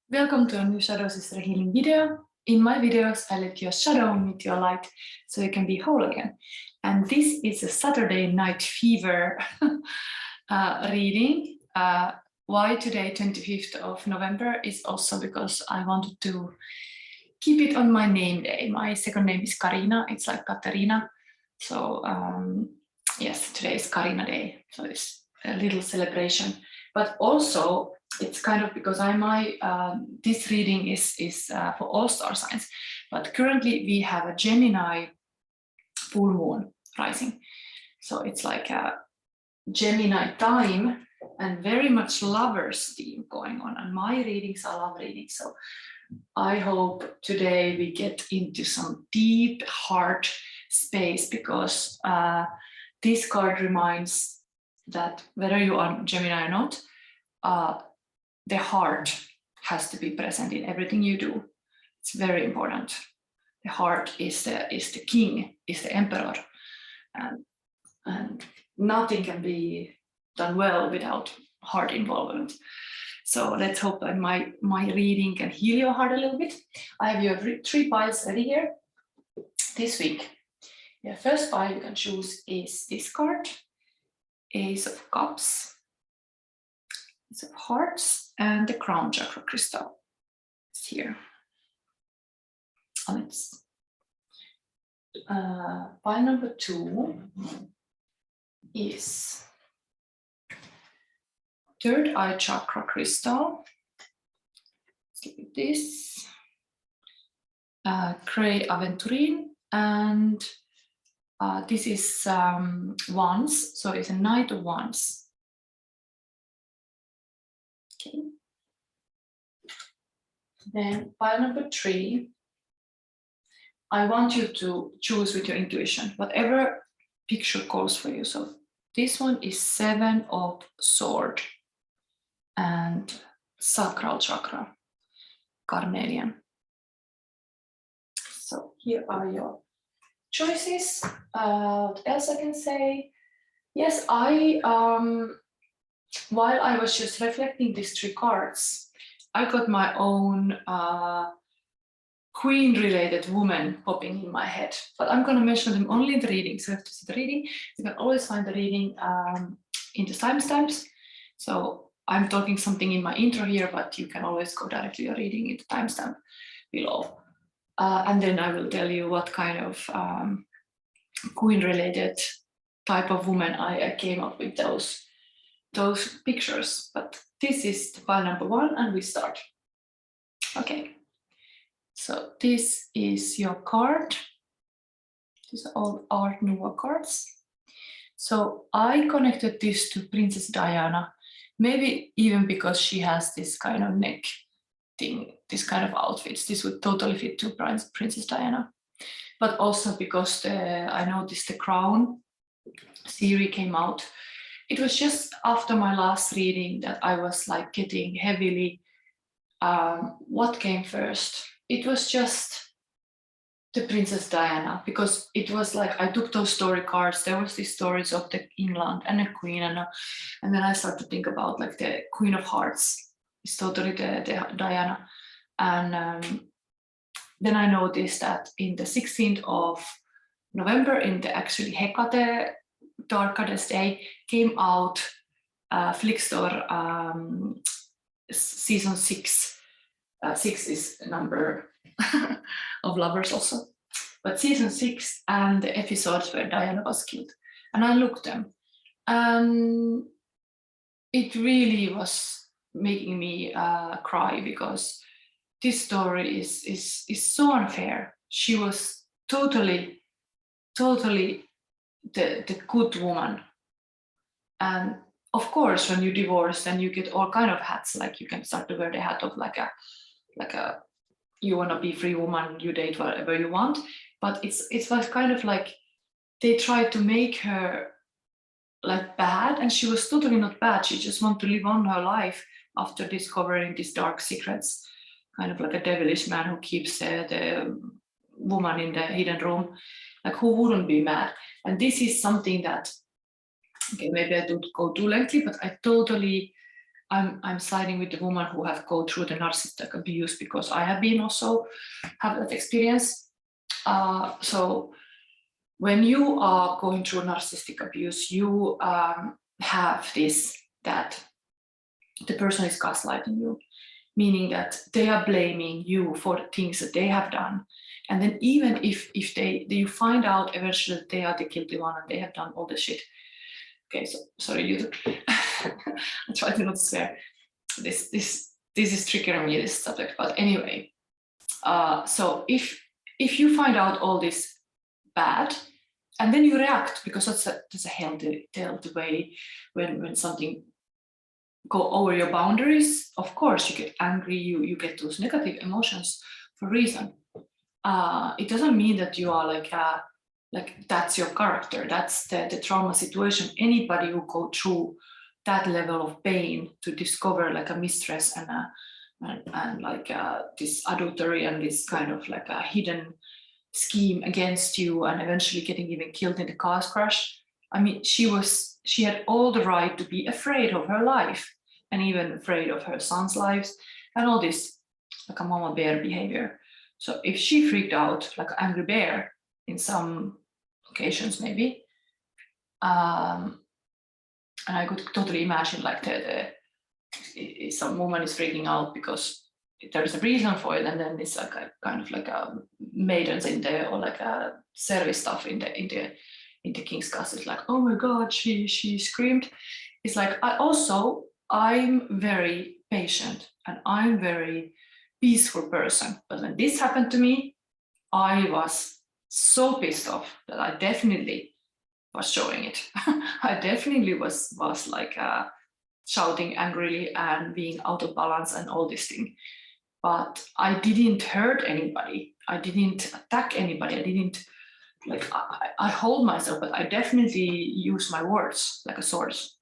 Welcome to a new Shadow Sister Healing video. In my videos, I let your shadow meet your light so you can be whole again. And this is a Saturday night fever reading. Why today, 25th of November, is also because I wanted to keep it on my name day. My second name is Karina. It's like Katarina. So yes, today is Karina Day. So it's a little celebration. But also, it's kind of because this reading is for all star signs, but currently we have a Gemini full moon rising. So it's like a Gemini time and very much lovers theme going on. And my readings are love readings. So I hope today we get into some deep heart space because this card reminds that whether you are Gemini or not, the heart has to be present in everything you do. It's very important. The heart is the king, is the emperor, and nothing can be done well without heart involvement. So let's hope that my reading can heal your heart a little bit. I have your 3 piles ready here this week. The first pile you can choose is this card, Ace of Cups, Ace of Hearts, and the Crown Chakra crystal is here. And it's pile number 2 is Third Eye Chakra crystal. Let's look at this. Gray Aventurine, and this is Wands, so it's a Knight of Wands. Okay. Then pile number 3, I want you to choose with your intuition, whatever picture calls for you. So this one is 7 of Swords and Sacral Chakra, Carnelian. So here are your choices. What else I can say? Yes, while I was just reflecting these 3 cards, I got my own queen-related woman popping in my head. But I'm going to mention them only in the reading. So you have to see the reading. You can always find the reading in the timestamps. So I'm talking something in my intro here, but you can always go directly to your reading in the timestamp below. And then I will tell you what kind of queen-related type of woman I came up with those pictures. But this is the pile number 1, and we start. Okay, so this is your card. These are all Art Nouveau cards. So I connected this to Princess Diana, maybe even because she has this kind of neck thing, this kind of outfits. This would totally fit to Princess Diana. But also because I noticed the Crown series came out. It was just after my last reading that I was like getting heavily, what came first? It was just the Princess Diana, because it was like I took those story cards. There was these stories of the England and the Queen, and then I started to think about like the Queen of Hearts. It's totally the Diana. And then I noticed that in the 16th of November, in the actually Hekate, Dark Goddess Day, came out Flickstore season 6. 6 is a number of lovers also. But season 6 and the episodes where Diana was killed. And I looked them. And it really was making me cry, because this story is so unfair. She was totally the good woman. And of course, when you divorce, then you get all kind of hats. Like you can start to wear the hat of like a you want to be free woman, you date whatever you want. But it's like kind of like they tried to make her like bad, and she was totally not bad. She just wanted to live on her life after discovering these dark secrets, kind of like a devilish man who keeps the woman in the hidden room. Like, who wouldn't be mad? And this is something that, okay, maybe I don't go too lengthy, but I totally I'm siding with the woman who have go through the narcissistic abuse, because I have been also have that experience. So when you are going through narcissistic abuse, you have this, that the person is gaslighting you, meaning that they are blaming you for the things that they have done. And then even if you find out eventually that they are the guilty one and they have done all the shit. Okay, so sorry, you. I try to not swear. This is triggering me, this subject. But anyway, so if you find out all this bad, and then you react, because that's a healthy way when something go over your boundaries. Of course, you get angry, you get those negative emotions for a reason. It doesn't mean that you are like that's your character. That's the trauma situation. Anybody who go through that level of pain to discover like a mistress and like this adultery and this kind of like a hidden scheme against you, and eventually getting even killed in the car crash. I mean, she had all the right to be afraid of her life, and even afraid of her son's lives, and all this like a mama bear behavior. So if she freaked out like an angry bear in some occasions, maybe, and I could totally imagine like some woman is freaking out because there is a reason for it, and then it's like a kind of like a maidens in there, or like a service stuff in the king's castle. It's like, oh my god, she screamed. It's like I'm very patient and I'm very peaceful person, but when this happened to me, I was so pissed off that I definitely was showing it. I definitely was like shouting angrily and being out of balance and all this thing. But I didn't hurt anybody. I didn't attack anybody. I didn't like, I hold myself, but I definitely use my words like a source.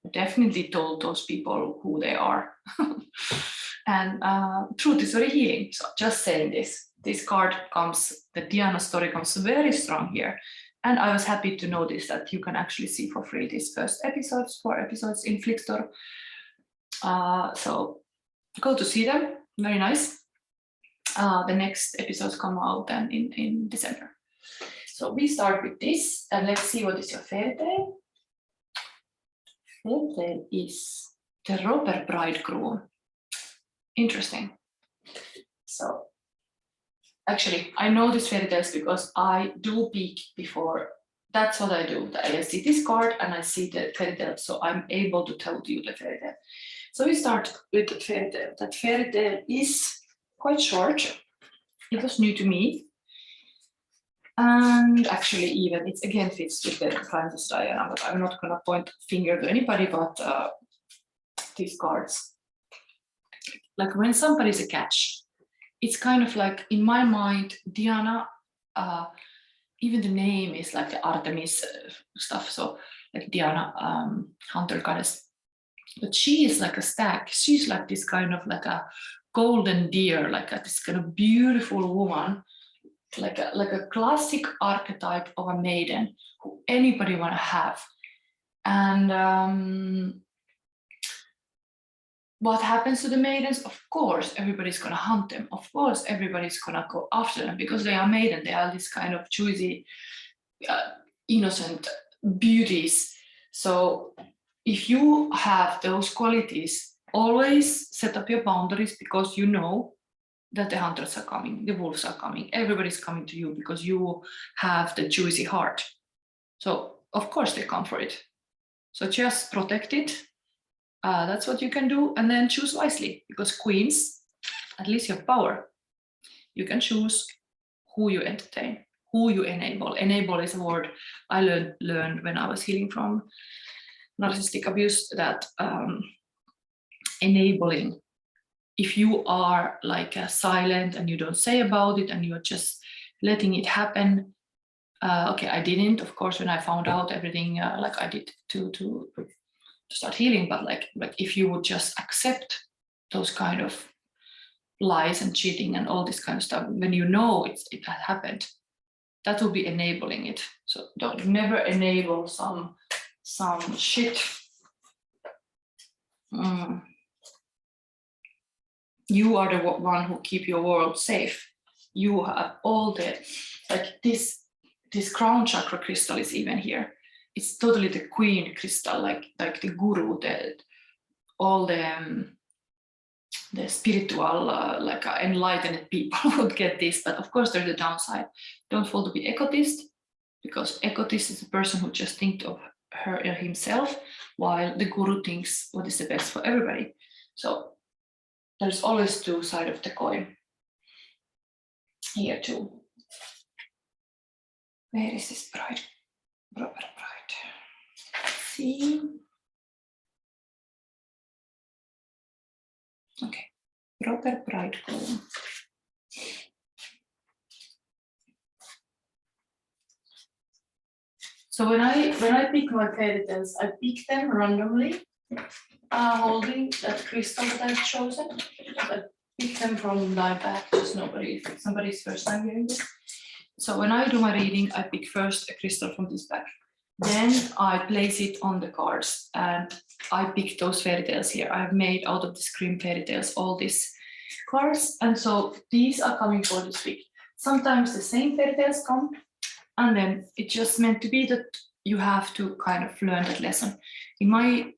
I definitely told those people who they are. And truth is very healing. So just saying this card comes, the Diana story comes very strong here. And I was happy to notice that you can actually see for free these first episodes, 4 episodes in Flickstore. So go to see them, very nice. The next episodes come out then in December. So we start with this, and let's see what is your fairy tale. Fairy tale is the robber bridegroom. Interesting. So actually, I know these fairy tales because I do peek before. That's what I do. I see this card and I see the fairy tale, so I'm able to tell you the fairy tale. So we start with the fairy tale. That fairy tale is quite short. It was new to me. And actually, even it again fits with the Princess Diana, but I'm not going to point finger to anybody, but these cards. Like when somebody's a catch, it's kind of like, in my mind, Diana, even the name is like the Artemis stuff. So like Diana, hunter goddess. But she is like a stag. She's like this kind of like a golden deer, like this kind of beautiful woman, like a classic archetype of a maiden who anybody want to have. And what happens to the maidens? Of course, everybody's going to hunt them. Of course, everybody's going to go after them because they are maiden. They are this kind of choosy, innocent beauties. So if you have those qualities, always set up your boundaries, because you know that the hunters are coming, the wolves are coming, everybody's coming to you because you have the juicy heart. So of course they come for it. So just protect it. That's what you can do, and then choose wisely, because queens, at least you have power. You can choose who you entertain, who you enable. Enable is a word I learned when I was healing from narcissistic abuse, that enabling, if you are like silent and you don't say about it and you're just letting it happen. Okay, I didn't, of course, when I found out everything, like I did to start healing, but like if you would just accept those kind of lies and cheating and all this kind of stuff, when you know it had happened, that will be enabling it. So don't never enable some shit. you are the one who keep your world safe. You have all the, like this crown chakra crystal is even here. It's totally the queen crystal, like the guru, all the spiritual, enlightened people would get this. But of course, there's a downside. Don't fall to be egotist, because egotist is a person who just thinks of her or himself, while the guru thinks what is the best for everybody. So there's always two sides of the coin here too. Where is this bride? Proper bride. Let's see. Okay, proper bridegroom. So when I pick my fairy tales, I pick them randomly, holding that crystal that I've chosen. I pick them from my bag, just somebody's first time hearing this. So when I do my reading, I pick first a crystal from this bag. Then I place it on the cards and I pick those fairy tales here. I've made out of this Grimm fairy tales all these cards, and so these are coming for this week. Sometimes the same fairy tales come, and then it's just meant to be that you have to kind of learn that lesson. In my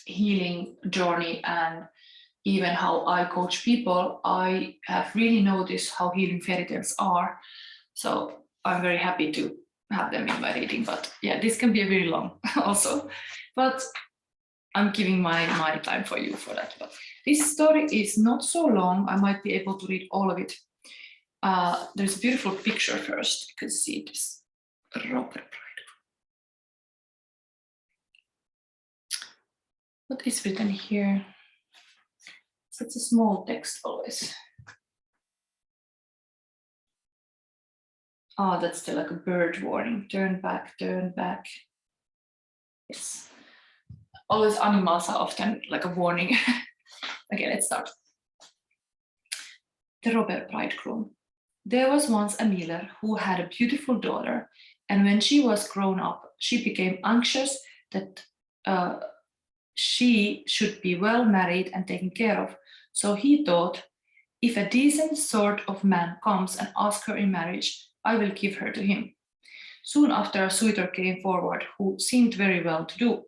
healing journey and even how I coach people, I have really noticed how healing fairy tales are. So I'm very happy to have them in my reading. But yeah, this can be very long also. But I'm giving my time for you for that. But this story is not so long. I might be able to read all of it. There's a beautiful picture first. You can see this. What is written here? It's a small text always. Oh, that's still like a bird warning. Turn back, turn back. Yes. Always animals are often like a warning. Okay, let's start. The robber bridegroom. There was once a miller who had a beautiful daughter, and when she was grown up, she became anxious that she should be well married and taken care of. So he thought, if a decent sort of man comes and asks her in marriage, I will give her to him. Soon after, a suitor came forward who seemed very well to do.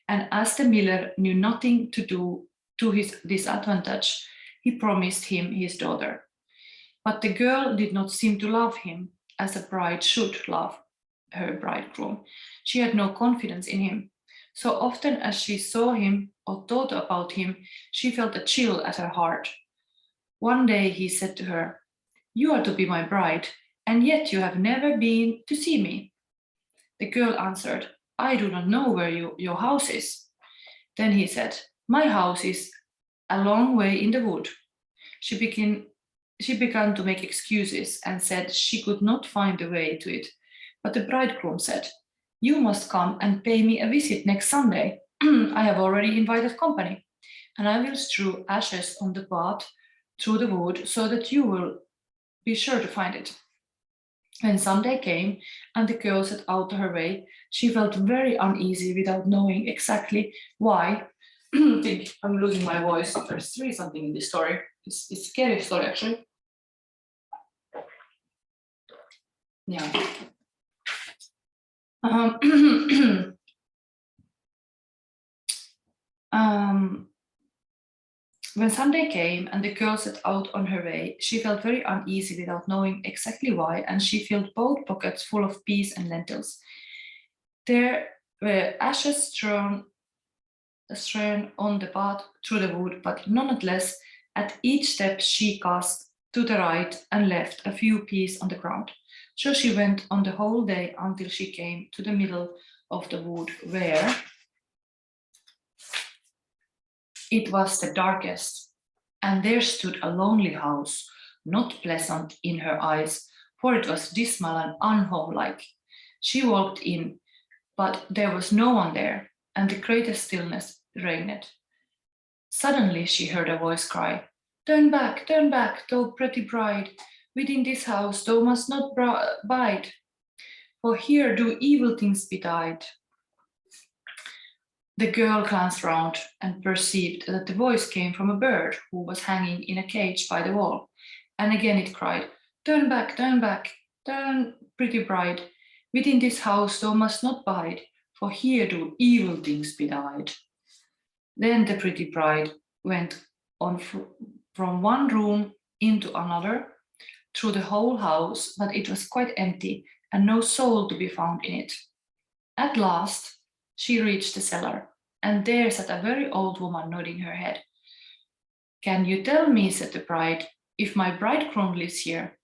And as the miller knew nothing to do to his disadvantage, he promised him his daughter. But the girl did not seem to love him as a bride should love her bridegroom. She had no confidence in him. So often as she saw him or thought about him, she felt a chill at her heart. One day he said to her, "You are to be my bride, and yet you have never been to see me." The girl answered, "I do not know where your house is." Then he said, "My house is a long way in the wood." She began to make excuses and said she could not find the way to it. But the bridegroom said, "You must come and pay me a visit next Sunday. I have already invited company, and I will strew ashes on the path through the wood so that you will be sure to find it." When Sunday came and the girl set out on her way, she felt very uneasy without knowing exactly why. I think I'm losing my voice. There's really something in this story. It's a scary story, actually. Yeah. When Sunday came and the girl set out on her way, she felt very uneasy without knowing exactly why, and she filled both pockets full of peas and lentils. There were ashes strewn on the path through the wood, but nonetheless, at each step she cast to the right and left a few peas on the ground. So she went on the whole day until she came to the middle of the wood, where it was the darkest, and there stood a lonely house, not pleasant in her eyes, for it was dismal and unhomelike. She walked in, but there was no one there, and the greatest stillness reigned. Suddenly she heard a voice cry, turn back, thou pretty bride. Within this house thou must not bide, for here do evil things betide." The girl glanced round and perceived that the voice came from a bird who was hanging in a cage by the wall. And again it cried, turn, turn, pretty bride. Within this house thou must not bide, for here do evil things betide. Then the pretty bride went on from one room into another, through the whole house, but it was quite empty, and no soul to be found in it. At last, she reached the cellar, and there sat a very old woman nodding her head. Can you tell me, said the bride, if my bridegroom lives here?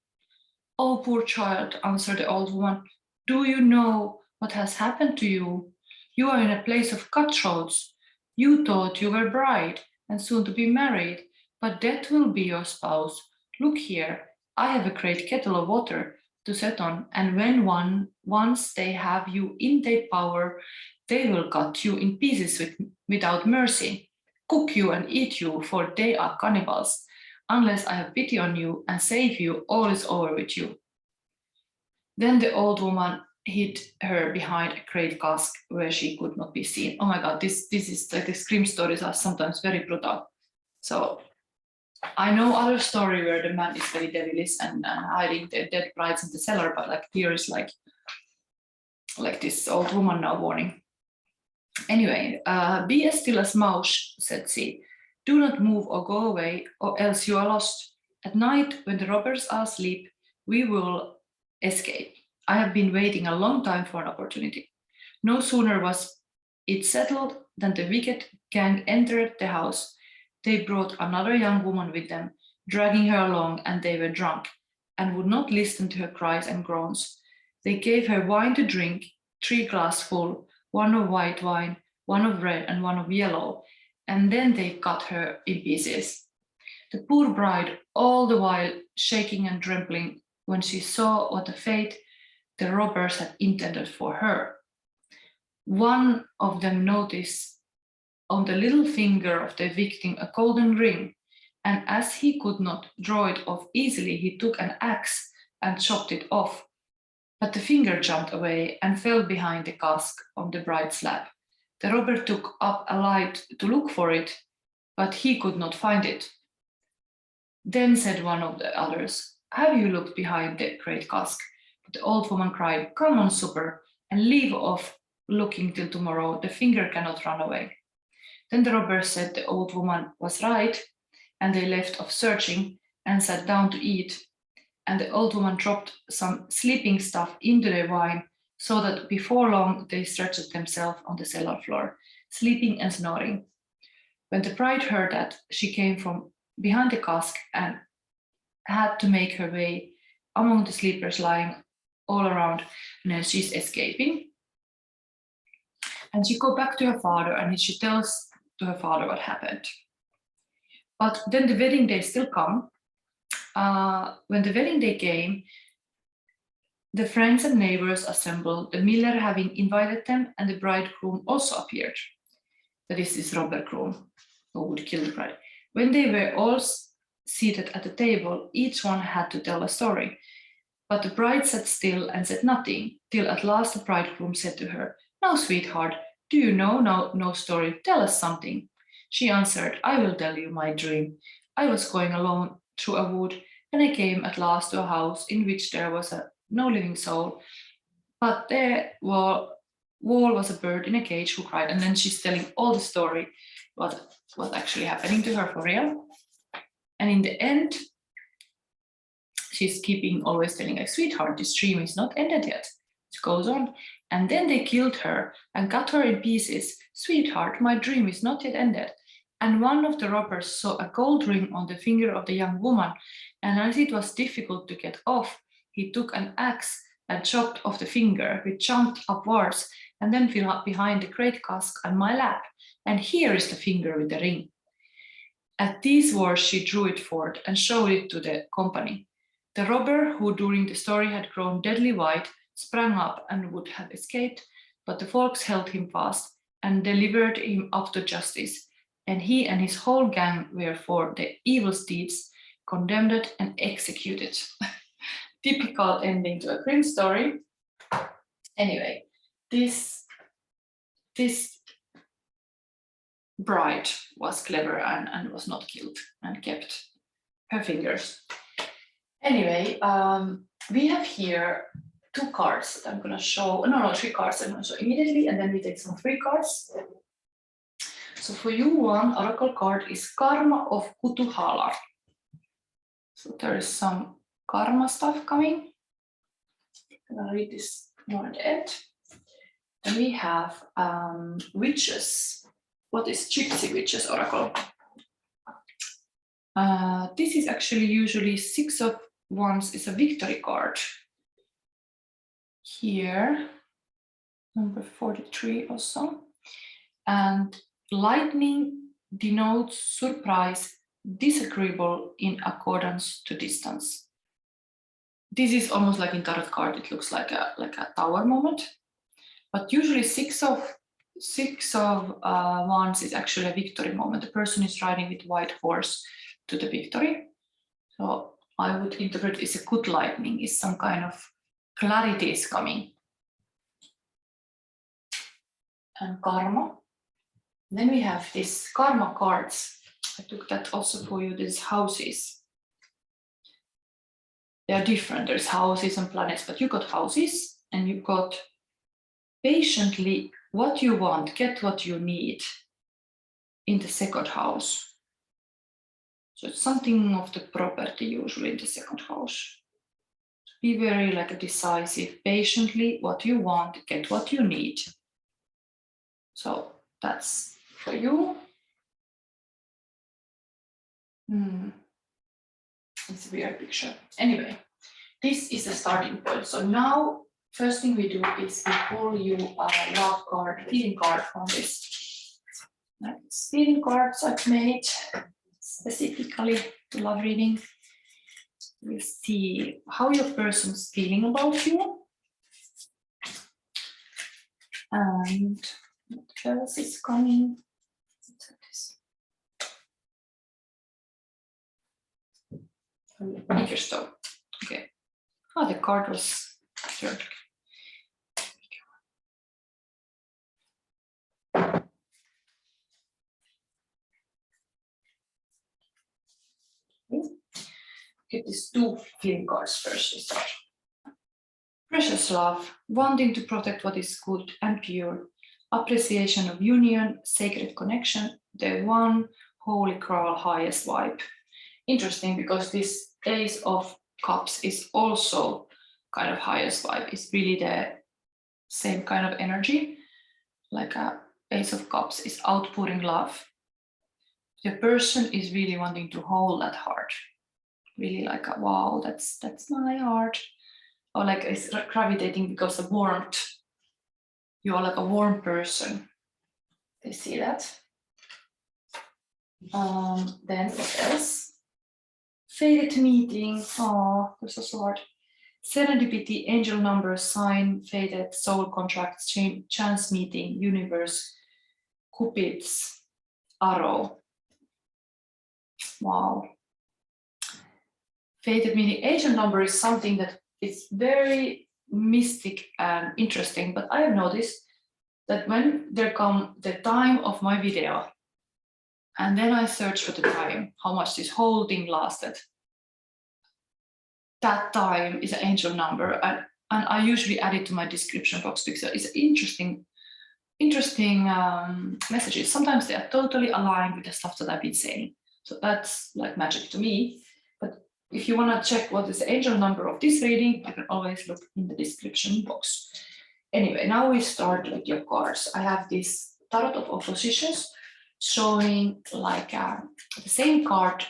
Oh, poor child, answered the old woman, do you know what has happened to you? You are in a place of cutthroats. You thought you were bride and soon to be married, but death will be your spouse. Look here, I have a great kettle of water to set on, and when once they have you in their power, they will cut you in pieces without mercy, cook you and eat you, for they are cannibals. Unless I have pity on you and save you, all is over with you. Then the old woman hid her behind a great cask where she could not be seen. Oh my God, this is like the Grimm stories are sometimes very brutal. So I know other story where the man is very devilish and hiding the dead brides in the cellar, but like here is like this old woman now warning. Anyway, be as still as mouse, said she. Do not move or go away, or else you are lost. At night, when the robbers are asleep, we will escape. I have been waiting a long time for an opportunity. No sooner was it settled than the wicked gang entered the house. They brought another young woman with them, dragging her along, and they were drunk, and would not listen to her cries and groans. They gave her wine to drink, 3 glassfuls, one of white wine, one of red, and one of yellow, and then they cut her in pieces. The poor bride, all the while shaking and trembling, when she saw what a fate the robbers had intended for her. One of them noticed on the little finger of the victim a golden ring, and as he could not draw it off easily, he took an axe and chopped it off. But the finger jumped away and fell behind the cask on the bride's lap. The robber took up a light to look for it, but he could not find it. Then said one of the others, have you looked behind the great cask? But the old woman cried, come on, supper, and leave off looking till tomorrow. The finger cannot run away. Then the robber said the old woman was right, and they left off searching and sat down to eat. And the old woman dropped some sleeping stuff into their wine, so that before long they stretched themselves on the cellar floor, sleeping and snoring. When the bride heard that, she came from behind the cask and had to make her way among the sleepers lying all around, and then she's escaping. And she goes back to her father, and she tells to her father what happened. But then the wedding day still come. When the wedding day came, the friends and neighbors assembled, the miller having invited them, and the bridegroom also appeared. That is this robber groom who would kill the bride. When they were all seated at the table, each one had to tell a story. But the bride sat still and said nothing, till at last the bridegroom said to her, now, sweetheart, do you know no story? Tell us something. She answered, I will tell you my dream. I was going alone through a wood, and I came at last to a house in which there was no living soul, but there wall was a bird in a cage who cried. And then she's telling all the story, what was actually happening to her for real. And in the end, she's keeping always telling like, sweetheart, this dream is not ended yet. It goes on. And then they killed her and cut her in pieces. Sweetheart, my dream is not yet ended. And one of the robbers saw a gold ring on the finger of the young woman, and as it was difficult to get off, he took an axe and chopped off the finger, which jumped upwards and then fell up behind the great cask on my lap. And here is the finger with the ring. At these words, she drew it forth and showed it to the company. The robber, who during the story had grown deadly white, sprang up and would have escaped, but the folks held him fast and delivered him up to justice. And he and his whole gang were for the evil deeds condemned and executed. Typical ending to a Grimm story. Anyway, this bride was clever and was not killed and kept her fingers. Anyway, we have here 2 cards that I'm going to show. No, 3 cards I'm going to show immediately, and then we take some free cards. So for you, one oracle card is Karma of Kutuhala. So there is some karma stuff coming. I'm going to read this more at the end. Then we have witches. What is Gypsy Witches Oracle? This is actually usually 6 of Wands is a victory card. Here, number 43 or so. And lightning denotes surprise, disagreeable in accordance to distance. This is almost like in tarot card, it looks like a tower moment. But usually 6 of Wands is actually a victory moment. The person is riding with white horse to the victory. So I would interpret it as a good lightning, is some kind of clarity is coming. And karma. Then we have these karma cards. I took that also for you, these houses. They are different, there's houses and planets, but you got houses and you got patiently what you want, get what you need in the 2nd house. So it's something of the property usually in the 2nd house. Be very like decisive, patiently what you want, get what you need. So that's for you. It's a weird picture. Anyway, this is the starting point. So now, first thing we do is we pull you a love card, feeling card from this. That's feeling cards I've made specifically to love reading. We'll see how your person's feeling about you. And what else is coming? Bigger stone. Okay. Oh, the card was turned. Get these 2 feeling cards first to start. Precious love, wanting to protect what is good and pure, appreciation of union, sacred connection, the one holy grail highest vibe. Interesting, because this Ace of Cups is also kind of highest vibe. It's really the same kind of energy. Like a Ace of Cups is outpouring love. The person is really wanting to hold that heart. Really like, wow, that's my heart. Or like it's gravitating because of warmth. You are like a warm person. They see that. Then what else? Fated meeting. Oh, this is so hard. Serendipity, angel number, sign, fated, soul contracts, chance meeting, universe, Cupid's arrow. Wow. Fated meeting, angel number is something that is very mystic and interesting, but I have noticed that when there come the time of my video, and then I search for the time, how much this whole thing lasted, that time is an angel number, and I usually add it to my description box because it's interesting messages. Sometimes they are totally aligned with the stuff that I've been saying. So that's like magic to me. But if you want to check what is the angel number of this reading, you can always look in the description box. Anyway, now we start with your cards. I have this Tarot of Oppositions showing like the same card,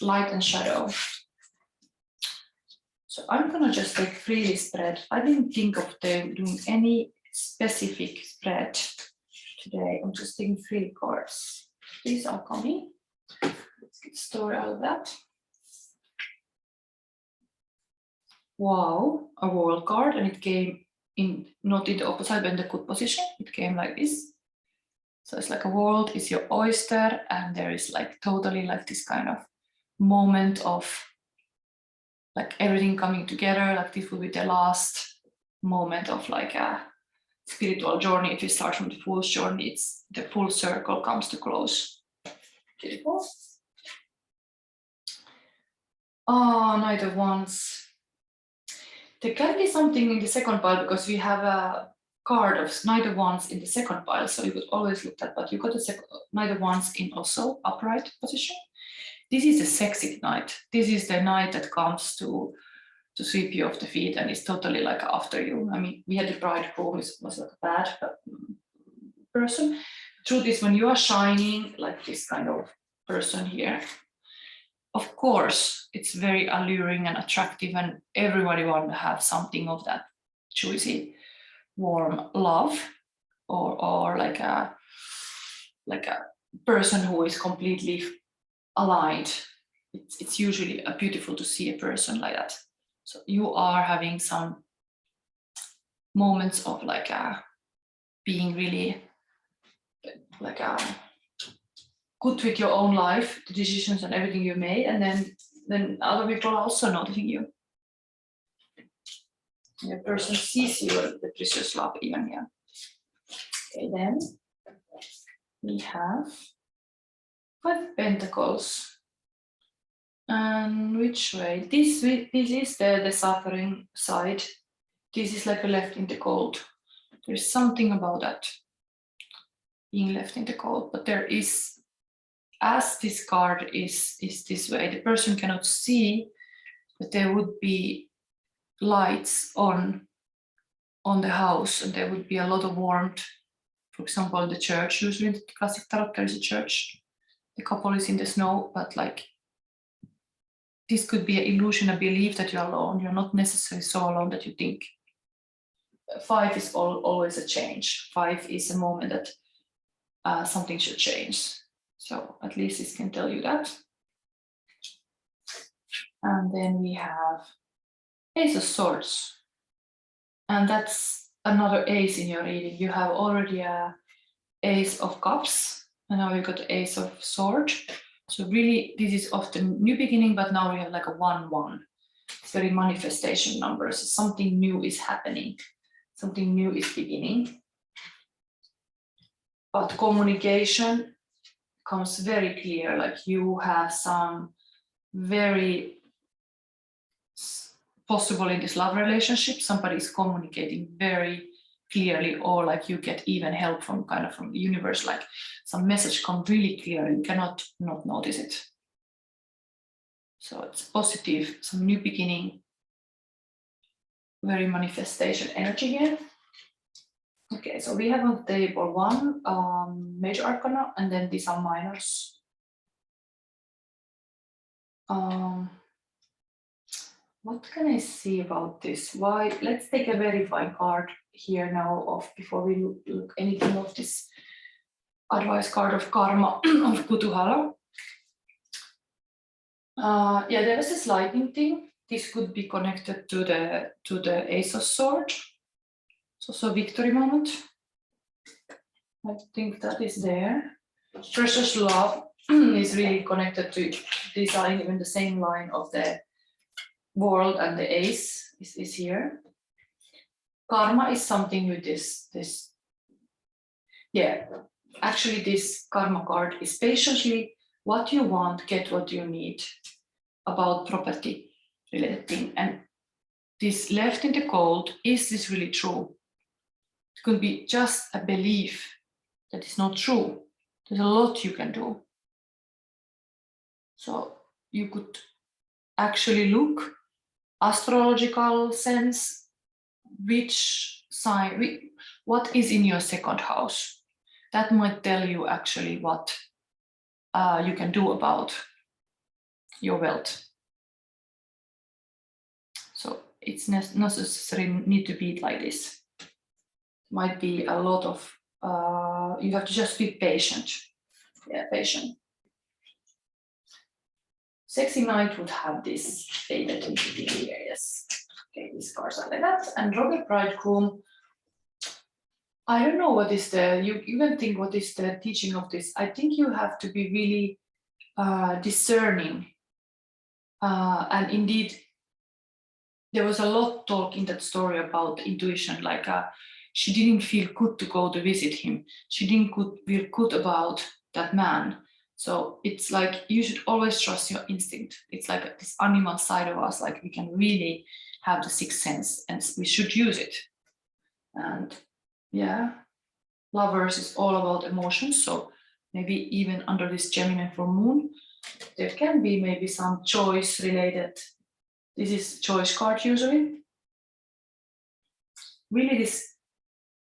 light and shadow. So I'm gonna just like freely spread. I didn't think of doing any specific spread today. I'm just taking freely cards. These are coming. Let's get started out of that. Wow, a world card, and it came in not in the opposite, but in the good position. It came like this. So it's like a world is your oyster, and there is like totally like this kind of moment of like everything coming together. Like this will be the last moment of like a spiritual journey. If you start from the Fool's journey, it's the full circle comes to close. Beautiful. Oh, Knight of Wands. There can be something in the second pile because we have a card of Knight of Wands in the second pile, so you could always look at, but you got a Knight of Wands in also upright position. This is a sexy knight. This is the knight that comes to sweep you off the feet and is totally like after you. I mean, we had the bridegroom, was like a bad person. Truth is, when you are shining like this kind of person here, of course, it's very alluring and attractive, and everybody wants to have something of that juicy, warm love, or like a person who is completely aligned. It's usually beautiful to see a person like that. So you are having some moments of like being really like good with your own life, the decisions and everything you made, and then other people are also noticing you. The person sees you as the precious love even here. Okay, then we have 5 pentacles. And which way? This is the suffering side. This is like a left in the cold. There's something about that, being left in the cold, but there is, as this card is this way, the person cannot see, but there would be lights on the house, and there would be a lot of warmth. For example, the church, usually in the classic tarot there is a church. The couple is in the snow, but like this could be an illusion, a belief that you're alone. You're not necessarily so alone that you think. 5 is always a change. 5 is a moment that something should change. So at least this can tell you that. And then we have Ace of Swords. And that's another ace in your reading. You have already a Ace of Cups, and now you got Ace of Swords. So really, this is often new beginning, but now we have like a 1-1. It's very manifestation numbers. Something new is happening. Something new is beginning. But communication comes very clear, like you have some very possible in this love relationship, somebody is communicating very clearly, or like you get even help from the universe, like some message come really clear, you cannot not notice it. So it's positive, some new beginning, very manifestation energy here. Okay, so we have on the table 1 major arcana, and then these are minors. What can I see about this? Why? Let's take a verifying card here now before we look anything of this advice card of karma of Kutuhala. Yeah, there was this lightning thing. This could be connected to the Ace of Swords. So victory moment. I think that is there. Precious love is really connected to this line, even the same line of the world, and the ace is here. Karma is something with this. Yeah, actually this karma card is patiently what you want, get what you need, about property related thing. And this left in the cold, is this really true? It could be just a belief that is not true. There's a lot you can do. So you could actually look, astrological sense, which sign, what is in your second house. That might tell you actually what you can do about your wealth. So it's not necessarily need to be like this. Might be a lot of, you have to just be patient. Yeah, patient. Sexy Knight would have this faded into the areas. Okay, these cards are like that. And Royal Bridegroom, I don't know what is you can think what is the teaching of this. I think you have to be really discerning. And indeed, there was a lot talk in that story about intuition, like she didn't feel good to go to visit him. She didn't feel good about that man. So it's like you should always trust your instinct. It's like this animal side of us, like we can really have the sixth sense and we should use it. And yeah, lovers is all about emotions. So maybe even under this Gemini Full Moon, there can be maybe some choice related. This is choice card usually. Really this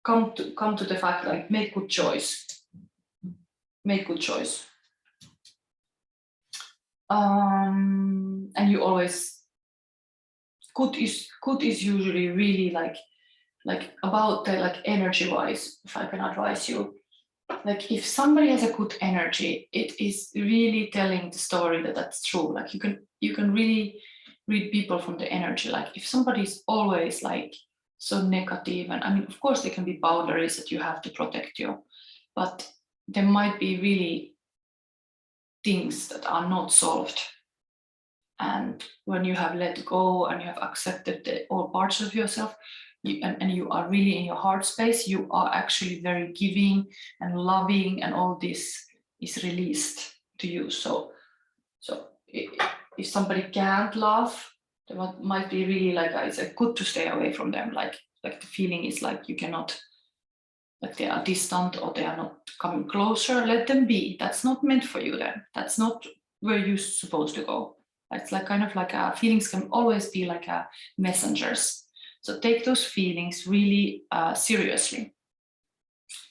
come to the fact, like make good choice. Make good choice. And you always, good is usually really like about the like energy wise, if I can advise you, like if somebody has a good energy, it is really telling the story that that's true. Like you can really read people from the energy. Like if somebody is always like so negative, and I mean, of course there can be boundaries that you have to protect you, but there might be really things that are not solved. And when you have let go and you have accepted all parts of yourself, and you are really in your heart space, you are actually very giving and loving, and all this is released to you. So if somebody can't love, there might be really like it's good to stay away from them. Like the feeling is like you cannot, like they are distant or they are not coming closer. Let them be. That's not meant for you then. That's not where you're supposed to go. It's like kind of like feelings can always be like messengers. So take those feelings really seriously.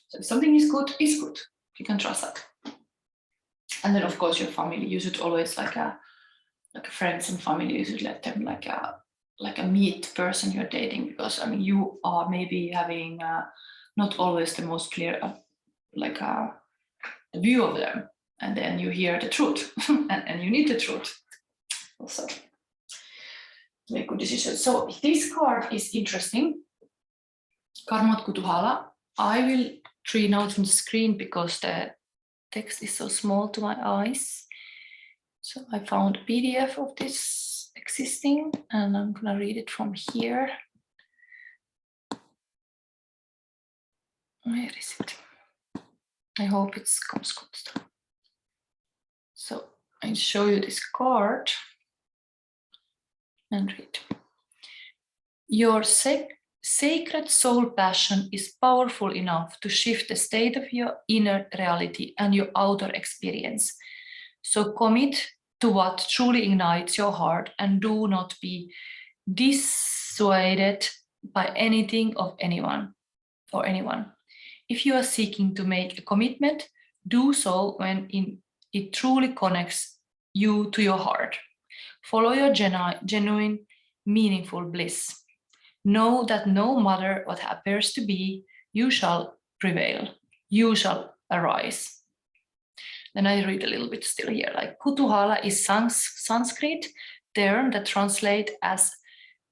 So if something is good, you can trust that. And then of course your family, you should always like friends and family, you should let them like a meet person you're dating, because I mean you are maybe having not always the most clear the view of them, and then you hear the truth and you need the truth. Also, make good decisions. So this card is interesting. Karmat Kutuhala. I will read out from the screen because the text is so small to my eyes. So I found a PDF of this existing, and I'm gonna read it from here. Where is it? I hope it comes good. So I'll show you this card and read. Your sacred soul passion is powerful enough to shift the state of your inner reality and your outer experience. So commit to what truly ignites your heart and do not be dissuaded by anything of anyone or anyone. If you are seeking to make a commitment, do so when it truly connects you to your heart. Follow your genuine, meaningful bliss. Know that no matter what appears to be, you shall prevail. You shall arise. Then I read a little bit still here. Like Kutuhala is Sanskrit term that translates as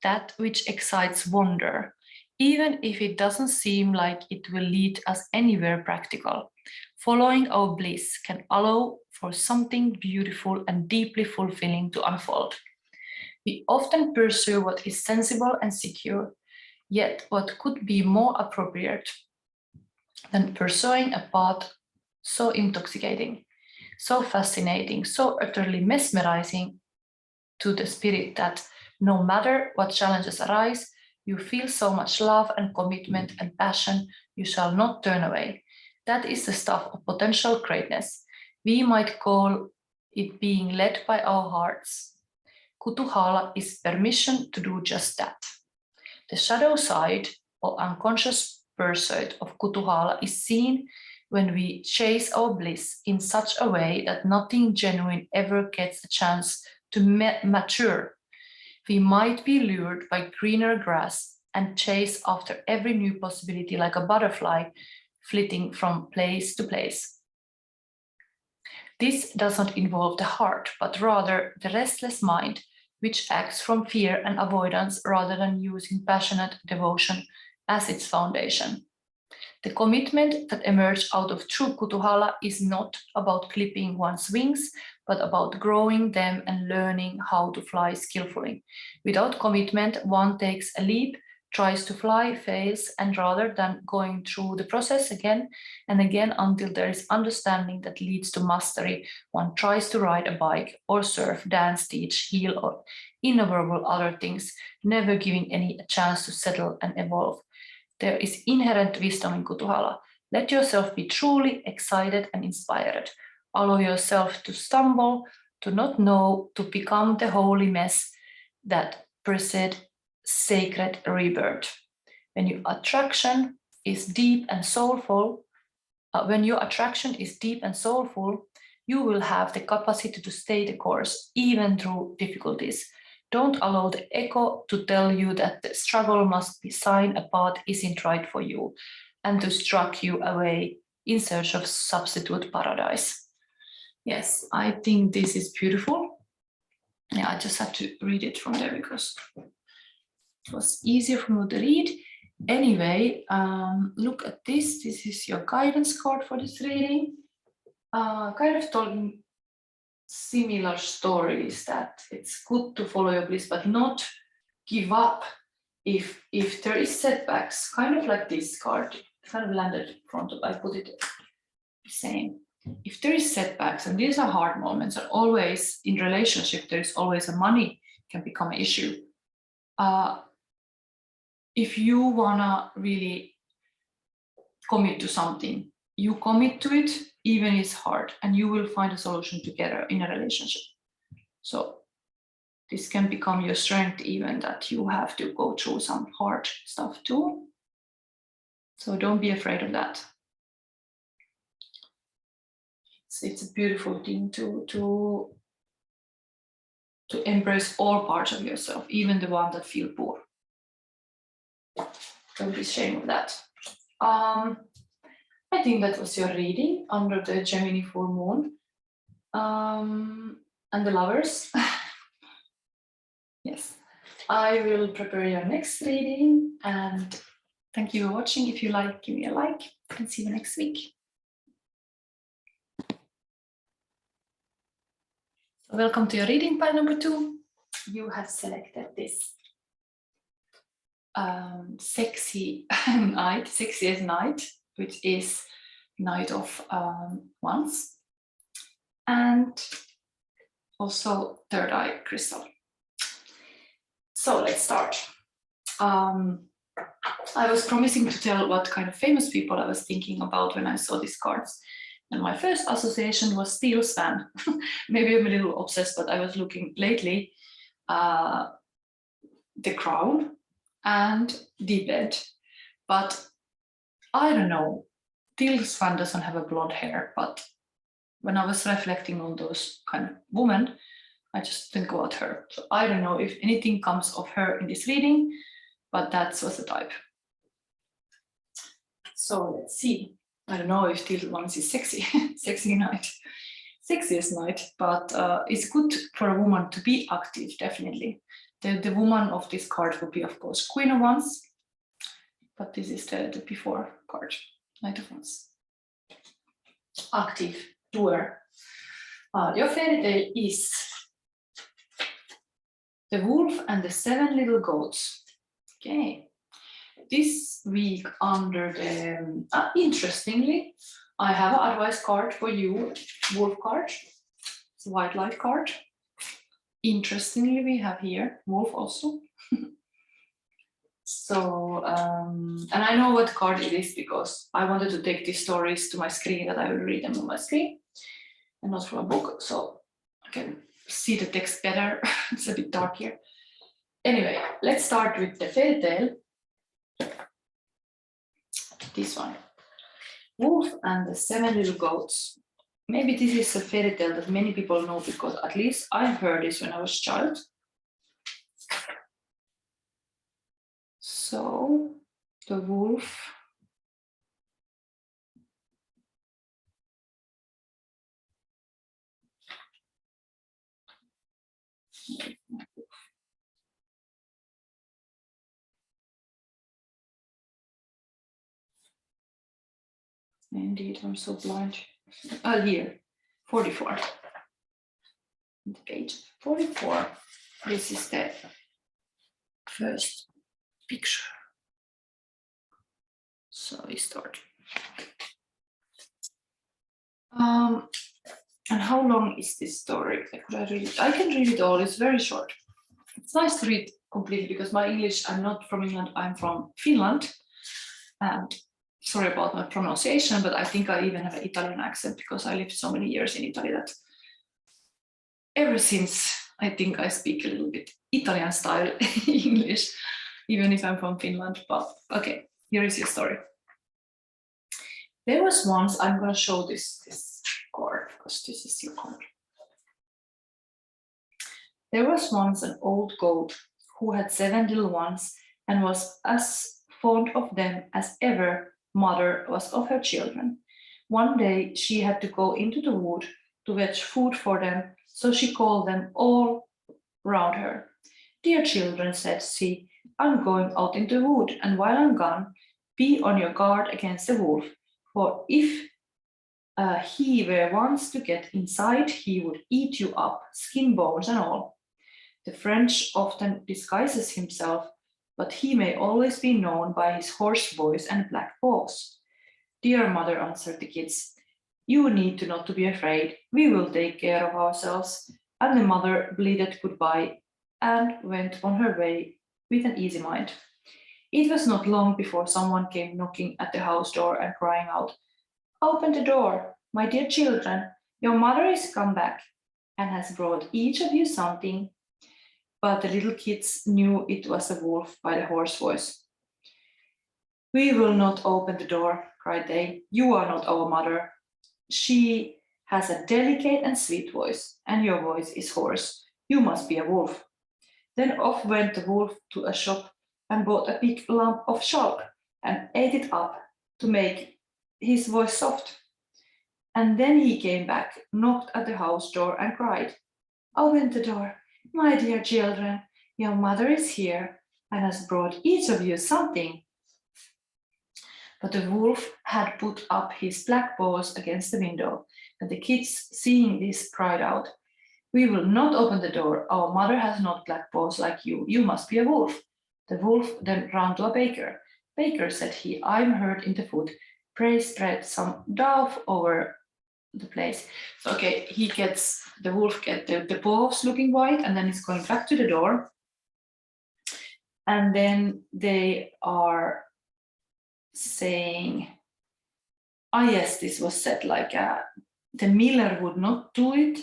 that which excites wonder, even if it doesn't seem like it will lead us anywhere practical. Following our bliss can allow for something beautiful and deeply fulfilling to unfold. We often pursue what is sensible and secure, yet what could be more appropriate than pursuing a path so intoxicating, so fascinating, so utterly mesmerizing to the spirit that no matter what challenges arise, you feel so much love and commitment and passion, you shall not turn away. That is the stuff of potential greatness. We might call it being led by our hearts. Kutuhala is permission to do just that. The shadow side or unconscious pursuit of Kutuhala is seen when we chase our bliss in such a way that nothing genuine ever gets a chance to mature. We might be lured by greener grass and chase after every new possibility like a butterfly flitting from place to place. This does not involve the heart, but rather the restless mind, which acts from fear and avoidance rather than using passionate devotion as its foundation. The commitment that emerges out of true Kutuhala is not about clipping one's wings, but about growing them and learning how to fly skillfully. Without commitment, one takes a leap tries to fly, fails, and rather than going through the process again and again until there is understanding that leads to mastery, one tries to ride a bike or surf, dance, teach, heal, or innumerable other things, never giving any a chance to settle and evolve. There is inherent wisdom in Kutuhala. Let yourself be truly excited and inspired. Allow yourself to stumble, to not know, to become the holy mess that precede sacred rebirth. When your attraction is deep and soulful, you will have the capacity to stay the course, even through difficulties. Don't allow the echo to tell you that the struggle must be sign a path isn't right for you, and to struck you away in search of substitute paradise. Yes, I think this is beautiful. Yeah, I just had to read it from there because it was easier for me to read. Anyway, look at this. This is your guidance card for this reading. Kind of told similar stories that it's good to follow your bliss, but not give up if there is setbacks. Kind of like this card, kind of landed in front of. I put it the same. If there is setbacks, and these are hard moments, and always in relationship, there is always a money can become an issue. If you wanna really commit to something, you commit to it, even it's hard, and you will find a solution together in a relationship. So this can become your strength, even that you have to go through some hard stuff too. So don't be afraid of that. It's a beautiful thing to embrace all parts of yourself, even the one that feel poor. Don't be ashamed of that. I think that was your reading under the Gemini Full Moon and the lovers. Yes, I will prepare your next reading, and thank you for watching. If you like, give me a like, and see you next week. So welcome to your reading pile number 2. You have selected this sexy night, sexiest night, which is Knight of Wands, and also Third Eye Crystal. So let's start. I was promising to tell what kind of famous people I was thinking about when I saw these cards. And my first association was Steel Span. Maybe I'm a little obsessed, but I was looking lately The Crown and The Bed. But I don't know, Steel Span doesn't have a blonde hair, but when I was reflecting on those kind of women, I just think about her. So I don't know if anything comes of her in this reading, but that was the type. So let's see. I don't know if Steel Ones is sexy, sexy night, sexiest night, but it's good for a woman to be active, definitely. The woman of this card would be, of course, Queen of Wands, but this is the before card, Knight of Wands. Active, doer. Your fairy tale is The Wolf and the 7 Little Goats. Okay. This week under the, interestingly, I have an advice card for you, Wolf card. It's a white light card. Interestingly, we have here Wolf also. So, and I know what card it is because I wanted to take these stories to my screen, that I will read them on my screen and not from a book, so I can see the text better. It's a bit dark here. Anyway, let's start with the fairy tale. This one, Wolf and the 7 Little Goats. Maybe this is a fairy tale that many people know, because at least I heard this when I was a child. So the wolf indeed, I'm so blind. Here, 44. Page 44. This is the first picture. So we start. And how long is this story? Could I read it? I can read it all. It's very short. It's nice to read completely because my English, I'm not from England, I'm from Finland. And sorry about my pronunciation, but I think I even have an Italian accent because I lived so many years in Italy that ever since I think I speak a little bit Italian style English, even if I'm from Finland. But okay, here is your story. There was once, I'm going to show this card because this is your card. There was once an old goat who had 7 little ones and was as fond of them as ever mother was of her children. One day she had to go into the wood to fetch food for them, so she called them all round her. Dear children, said she, I'm going out into the wood, and while I'm gone, be on your guard against the wolf, for if he were once to get inside, he would eat you up, skin, bones, and all. The French often disguises himself, but he may always be known by his hoarse voice and black paws. Dear mother, answered the kids, you need not to be afraid. We will take care of ourselves. And the mother bleated goodbye and went on her way with an easy mind. It was not long before someone came knocking at the house door and crying out, Open the door, my dear children, your mother is come back and has brought each of you something. But the little kids knew it was a wolf by the hoarse voice. We will not open the door, cried they. You are not our mother. She has a delicate and sweet voice, and your voice is hoarse. You must be a wolf. Then off went the wolf to a shop and bought a big lump of chalk and ate it up to make his voice soft. And then he came back, knocked at the house door and cried, Open the door, my dear children, your mother is here and has brought each of you something. But the wolf had put up his black paws against the window, and the kids, seeing this, cried out, We will not open the door. Our mother has not black paws like you. You must be a wolf. The wolf then ran to a baker. Baker, said he, I'm hurt in the foot. Pray spread some dough over the place. So, okay, the wolf gets the paws looking white, and then he's going back to the door. And then they are saying, yes, this was said like the miller would not do it.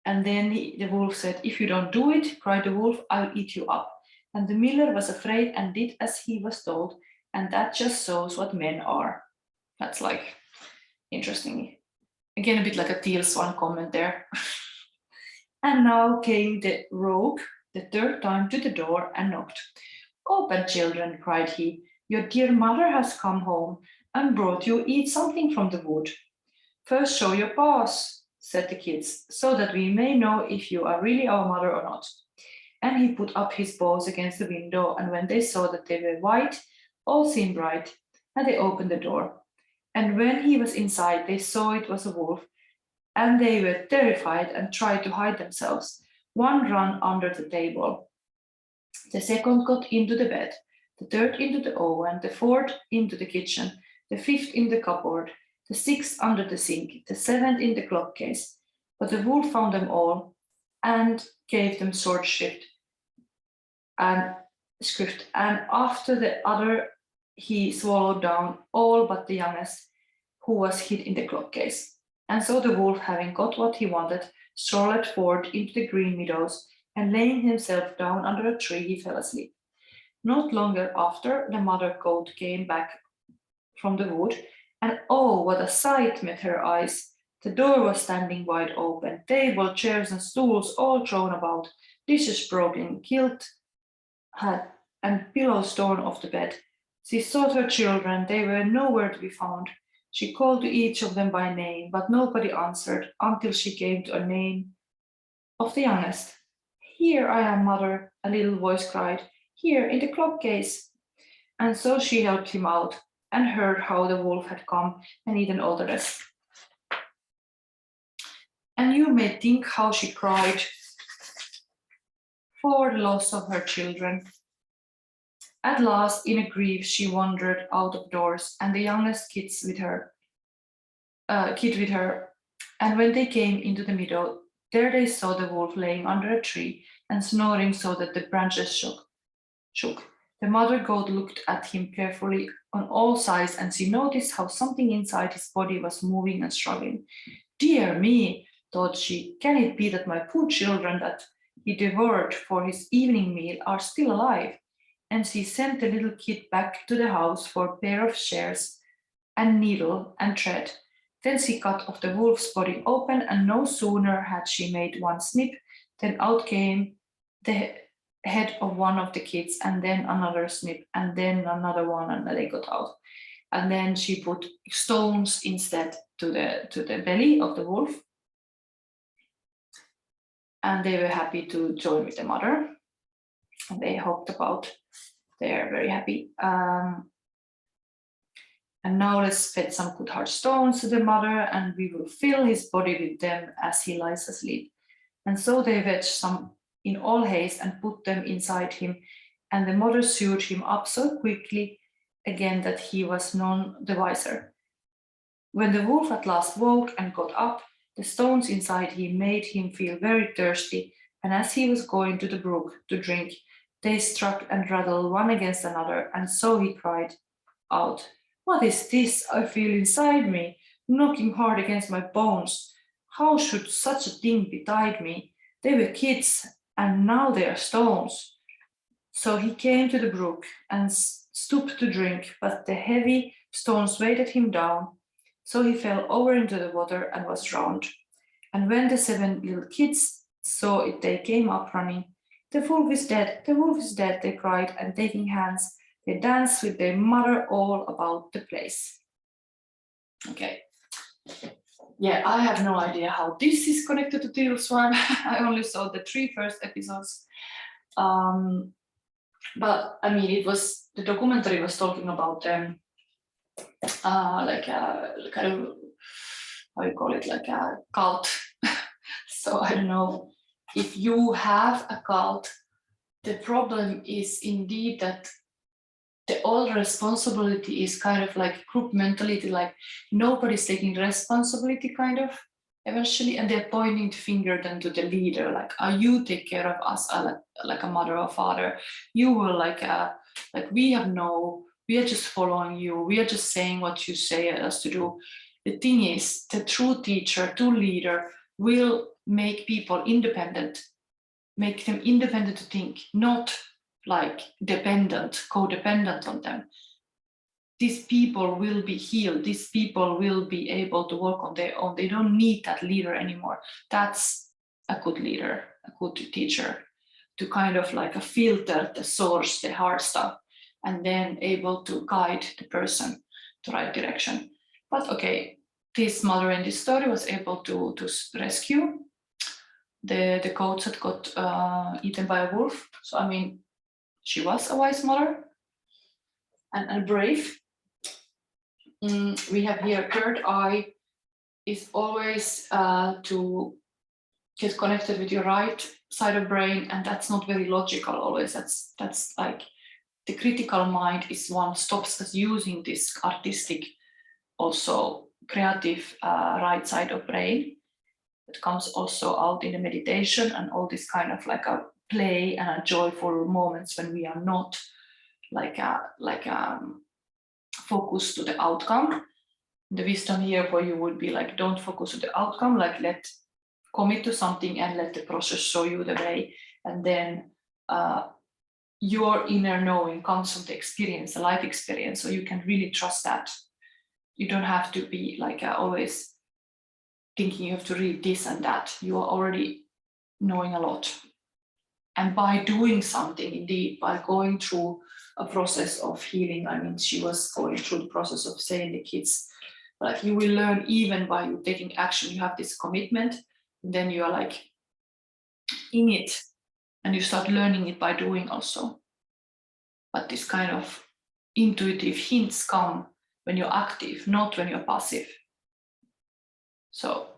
And then the wolf said, if you don't do it, cried the wolf, I'll eat you up. And the miller was afraid and did as he was told. And that just shows what men are. That's like interesting. Again, a bit like a teal swan comment there. And now came the rogue the third time to the door and knocked. Open, children, cried he. Your dear mother has come home and brought you eat something from the wood. First show your paws, said the kids, so that we may know if you are really our mother or not. And he put up his paws against the window, and when they saw that they were white, all seemed right, and they opened the door. And when he was inside, they saw it was a wolf, and they were terrified and tried to hide themselves. One ran under the table. The second got into the bed, the third into the oven, the fourth into the kitchen, the fifth in the cupboard, the sixth under the sink, the seventh in the clock case. But the wolf found them all and gave them short shrift. And after the other, he swallowed down all but the youngest, who was hid in the clock case. And so the wolf, having got what he wanted, strolled forth into the green meadows, and laying himself down under a tree, he fell asleep. Not longer after, the mother goat came back from the wood, and oh, what a sight met her eyes! The door was standing wide open, table, chairs, and stools all thrown about, dishes broken, gilt hat, and pillows torn off the bed. She sought her children, they were nowhere to be found. She called to each of them by name, but nobody answered until she came to a name of the youngest. Here I am, mother, a little voice cried, here in the clock case. And so she helped him out and heard how the wolf had come and eaten all the rest. And you may think how she cried for the loss of her children. At last, in a grief, she wandered out of doors, and the youngest kid with her. And when they came into the meadow, there they saw the wolf laying under a tree and snoring so that the branches shook. The mother goat looked at him carefully on all sides, and she noticed how something inside his body was moving and struggling. Dear me, thought she, can it be that my poor children that he devoured for his evening meal are still alive? And she sent the little kid back to the house for a pair of shears and needle and thread. Then she cut off the wolf's body open, and no sooner had she made one snip than out came the head of one of the kids, and then another snip, and then another one, and they got out. And then she put stones instead to the belly of the wolf. And they were happy to join with the mother. And they hopped about. They're very happy. And now let's fed some good hard stones to the mother, and we will fill his body with them as he lies asleep. And so they fetched some in all haste and put them inside him, and the mother sewed him up so quickly again that he was none the wiser. When the wolf at last woke and got up, the stones inside him made him feel very thirsty, and as he was going to the brook to drink, they struck and rattled one against another, and so he cried out, "What is this I feel inside me, knocking hard against my bones? How should such a thing betide me? They were kids, and now they are stones." So he came to the brook and stooped to drink, but the heavy stones weighted him down. So he fell over into the water and was drowned. And when the 7 little kids saw it, they came up running. "The wolf is dead, the wolf is dead," they cried, and taking hands, they danced with their mother all about the place. Okay. Yeah, I have no idea how this is connected to Teal Swan. I only saw the 3 first episodes. But I mean, the documentary was talking about them, like a kind of, how you call it, like a cult. So I don't know if you have a cult. The problem is indeed that all responsibility is kind of like group mentality, like nobody's taking responsibility kind of eventually, and they're pointing the finger then to the leader, like, you take care of us, like a mother or father. You will like we are just following you. We are just saying what you say us to do. The thing is, the true teacher, true leader will make people independent, make them independent to think, not like codependent on them. These people will be healed. These people will be able to work on their own. They don't need that leader anymore. That's a good leader, a good teacher, to kind of like a filter the source, the hard stuff, and then able to guide the person to the right direction. But okay, this mother in this story was able to rescue the goats that got eaten by a wolf. So I mean, she was a wise mother and brave. We have here third eye is always to get connected with your right side of brain, and that's not very logical always. That's like the critical mind is one stops us using this artistic, also creative right side of brain. It comes also out in the meditation and all this kind of like a play and a joyful moments when we are not focused to the outcome. The wisdom here for you would be like, don't focus on the outcome, like commit to something and let the process show you the way. And then your inner knowing comes from the experience, the life experience. So you can really trust that. You don't have to be like always thinking you have to read this and that. You are already knowing a lot. And by doing something, indeed, by going through a process of healing, I mean, she was going through the process of saying the kids, like, you will learn even by you taking action. You have this commitment, and then you are like in it, and you start learning it by doing also. But this kind of intuitive hints come when you're active, not when you're passive. So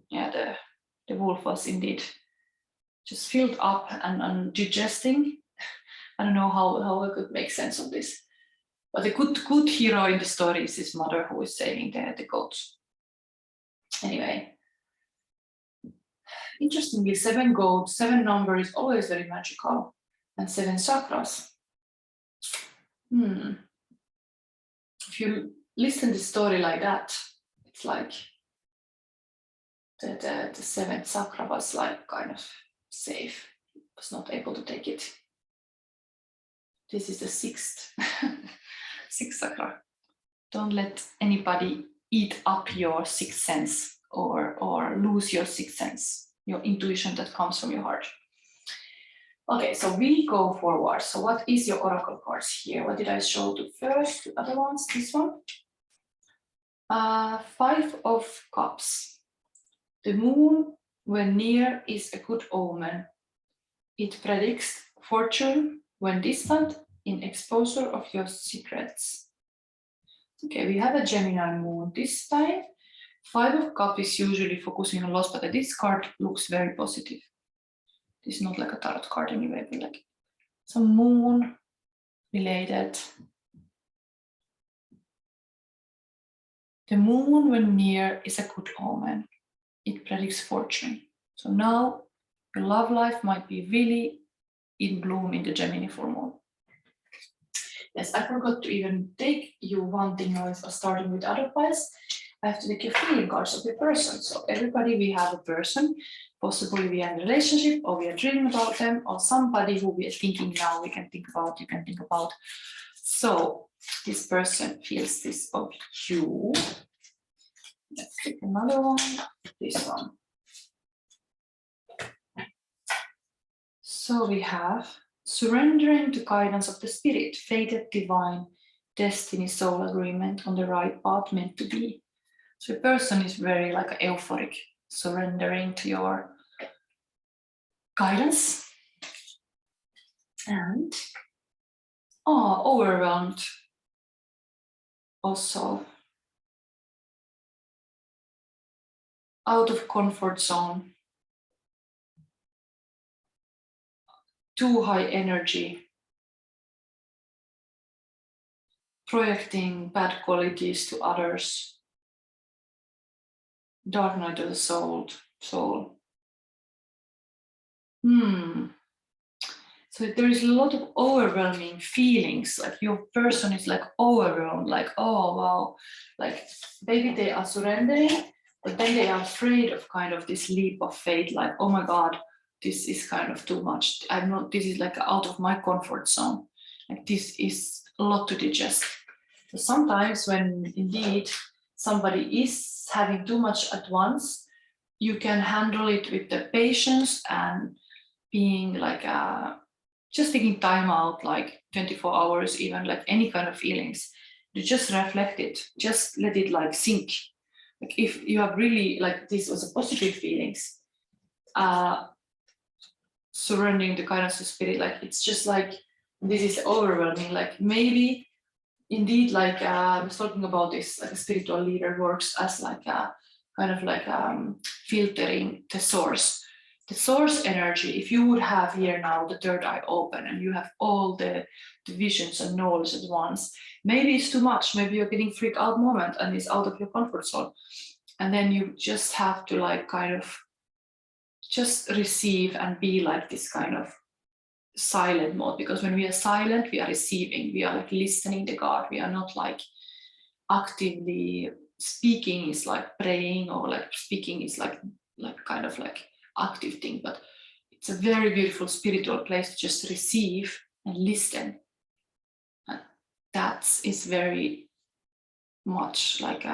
yeah, the wolf was indeed just filled up and digesting I don't know how I could make sense of this. But the good hero in the story is his mother who is saving the goats. Anyway, interestingly, 7 goats, 7 number is always very magical, and 7 chakras. If you listen to the story like that, it's like the 7th chakra was like kind of safe, was not able to take it. This is the 6th, 6th chakra. Don't let anybody eat up your 6th sense or lose your 6th sense, your intuition that comes from your heart. Okay, so we go forward. So what is your oracle cards here? What did I show to first? The other ones, this one. 5 of Cups. The moon, when near, is a good omen. It predicts fortune when distant, in exposure of your secrets. Okay, we have a Gemini moon this time. 5 of Cups is usually focusing on loss, but this card looks very positive. This is not like a tarot card anyway, but like some moon related. The moon, when near, is a good omen. It predicts fortune. So now your love life might be really in bloom in the Gemini Full Moon. Yes, I forgot to even take you one thing now, starting with other piles. I have to take your feeling cards of your person. So everybody, we have a person, possibly we are in a relationship, or we are dreaming about them, or somebody who we are thinking now, we can think about, you can think about. So this person feels this of you. Let's take another one, this one. So we have surrendering to guidance of the spirit, fated, divine, destiny, soul agreement, on the right path, meant to be. So the person is very like euphoric, surrendering to your guidance, and overwhelmed also, out of comfort zone, too high energy, projecting bad qualities to others, dark night of the soul. So there is a lot of overwhelming feelings, like your person is like overwhelmed, like, oh wow, like maybe they are surrendering, but then they are afraid of kind of this leap of faith, like, oh my God, this is kind of too much. This is like out of my comfort zone. Like this is a lot to digest. So sometimes when indeed somebody is having too much at once, you can handle it with the patience and being like just taking time out, like 24 hours, even like any kind of feelings, to just reflect it, just let it like sink. Like if you have really like this was a positive feelings, surrendering the guidance of spirit, like it's just like this is overwhelming. Like maybe indeed, like I was talking about this, like a spiritual leader works as like a kind of like filtering the source energy. If you would have here now the third eye open and you have all the visions and knowledge at once, maybe it's too much, maybe you're getting freaked out moment and it's out of your comfort zone, and then you just have to like kind of just receive and be like this kind of silent mode, because when we are silent we are receiving, we are like listening to God, we are not like actively speaking is like praying, or like speaking is like kind of like active thing, but it's a very beautiful spiritual place to just receive and listen. And that is very much like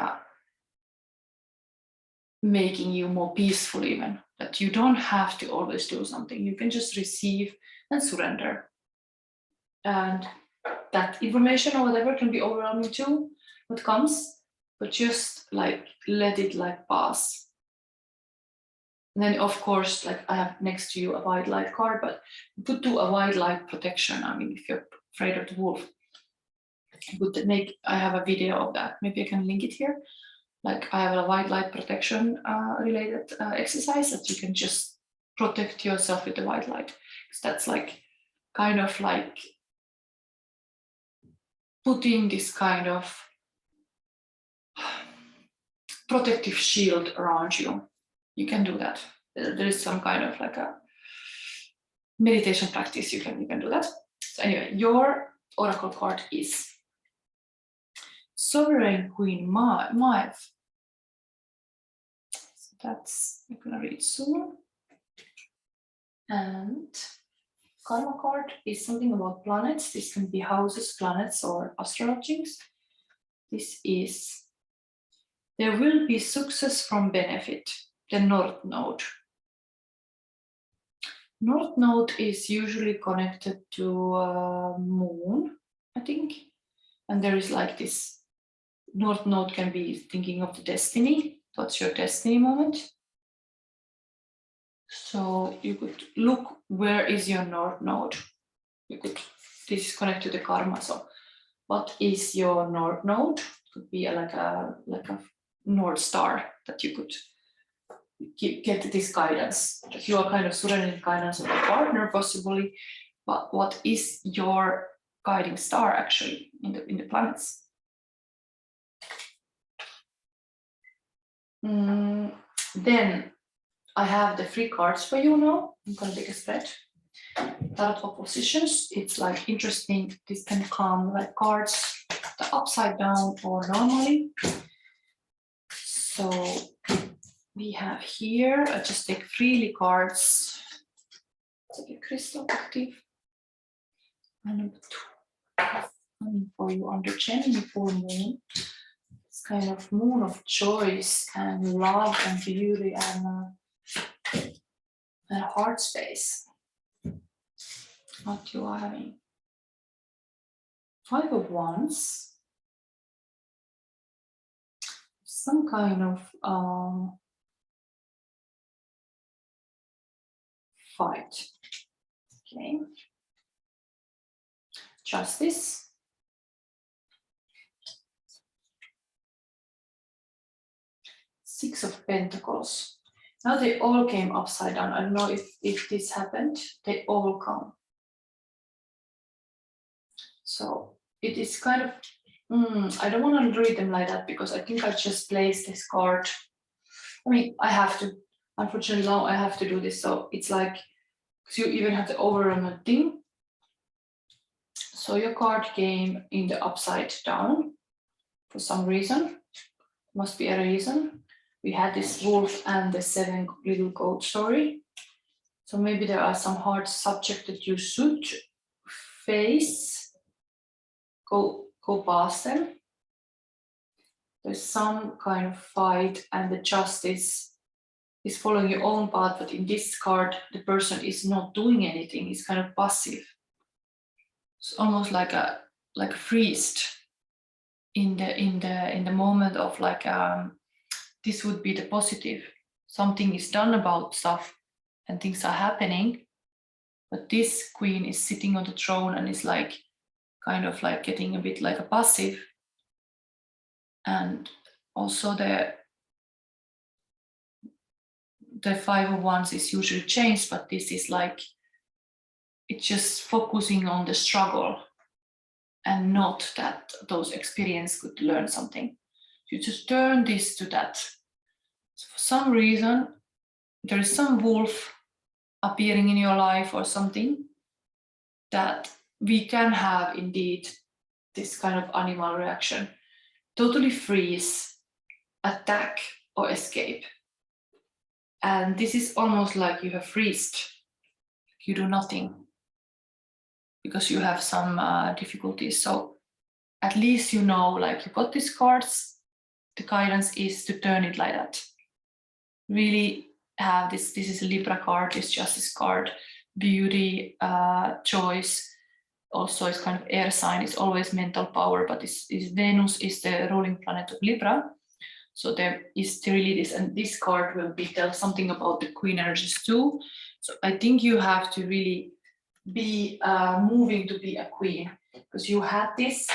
making you more peaceful, even that you don't have to always do something, you can just receive and surrender, and that information or whatever can be overwhelming too, what comes, but just like let it like pass. And then of course, like I have next to you a white light card, but put to a white light protection. I mean, if you're afraid of the wolf, I have a video of that, maybe I can link it here. Like I have a white light protection related exercise that you can just protect yourself with the white light, because that's like kind of like putting this kind of protective shield around you. You can do that. There is some kind of like a meditation practice. You can do that. So anyway, your oracle card is Sovereign Queen Maeve. So that's, I'm gonna read soon. And karma card is something about planets. This can be houses, planets, or astrologies. This is, there will be success from benefit, the North Node. North Node is usually connected to moon, I think. And there is like this, North Node can be thinking of the destiny. What's your destiny moment? So you could look, where is your North Node? You could, this is connected to the karma. So what is your North Node? Could be like a North Star that you could get this guidance. That you are kind of surrendering guidance of a partner possibly, but what is your guiding star actually in the planets? Then I have the 3 cards for you now. I'm gonna take a spread. Tarot oppositions, it's like interesting. This can come like cards the upside down or normally. So we have here, I just take freely cards. Take a crystal active. And number 2, coming for you under Gemini Full Moon. It's kind of moon of choice and love and beauty and heart space. What you are having. 5 of Wands. Some kind of fight. Okay. Justice. Six of Pentacles. Now they all came upside down. I don't know if this happened. They all come. So it is kind of, I don't want to read them like that because I think I just placed this card. I mean, I have to, unfortunately now I have to do this. So it's like, because you even have the overwhelming thing. So your card came in the upside down for some reason. Must be a reason. We had this wolf and the 7 little goat story. So maybe there are some hard subjects that you should face, go past them. There's some kind of fight and the justice is following your own path, but in this card, the person is not doing anything, it's kind of passive. It's almost like a freezed in the moment of like this would be the positive. Something is done about stuff and things are happening, but this queen is sitting on the throne and is like kind of like getting a bit like a passive. And also the 5 of Wands is usually changed, but this is like, it's just focusing on the struggle and not that those experiences could learn something. You just turn this to that. So for some reason, there is some wolf appearing in your life or something that we can have indeed this kind of animal reaction. Totally freeze, attack, or escape. And this is almost like you have freezed. You do nothing because you have some difficulties. So at least you know, like you got these cards, the guidance is to turn it like that. Really have this is a Libra card, it's Justice card, beauty, choice. Also it's kind of air sign, it's always mental power, but Venus is the ruling planet of Libra. So there is really this, and this card will tell something about the queen energies too. So I think you have to really be moving to be a queen, because you had this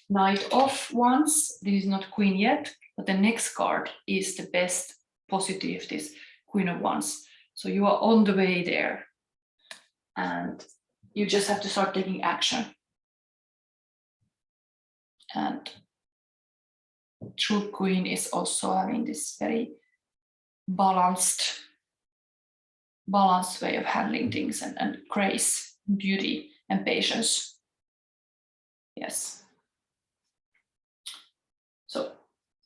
Knight of Wands. This is not queen yet, but the next card is the best positive, this Queen of Wands. So you are on the way there. And You just have to start taking action. And True Queen is also having this very balanced way of handling things, and grace, beauty, and patience. Yes. So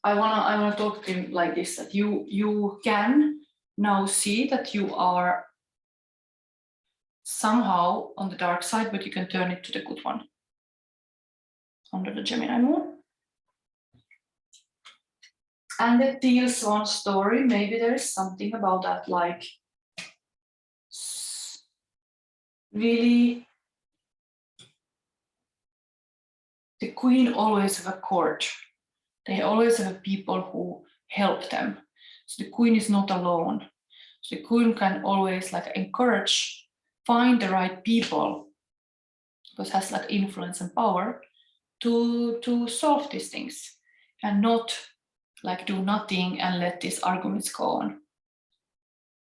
I wanna talk to him like this, that you can now see that you are somehow on the dark side, but you can turn it to the good one under the Gemini moon. And the teal swan story, maybe there is something about that, like really the queen always have a court. They always have people who help them. So the queen is not alone. So the queen can always like encourage, find the right people, because has like influence and power to solve these things, and not like do nothing and let these arguments go on.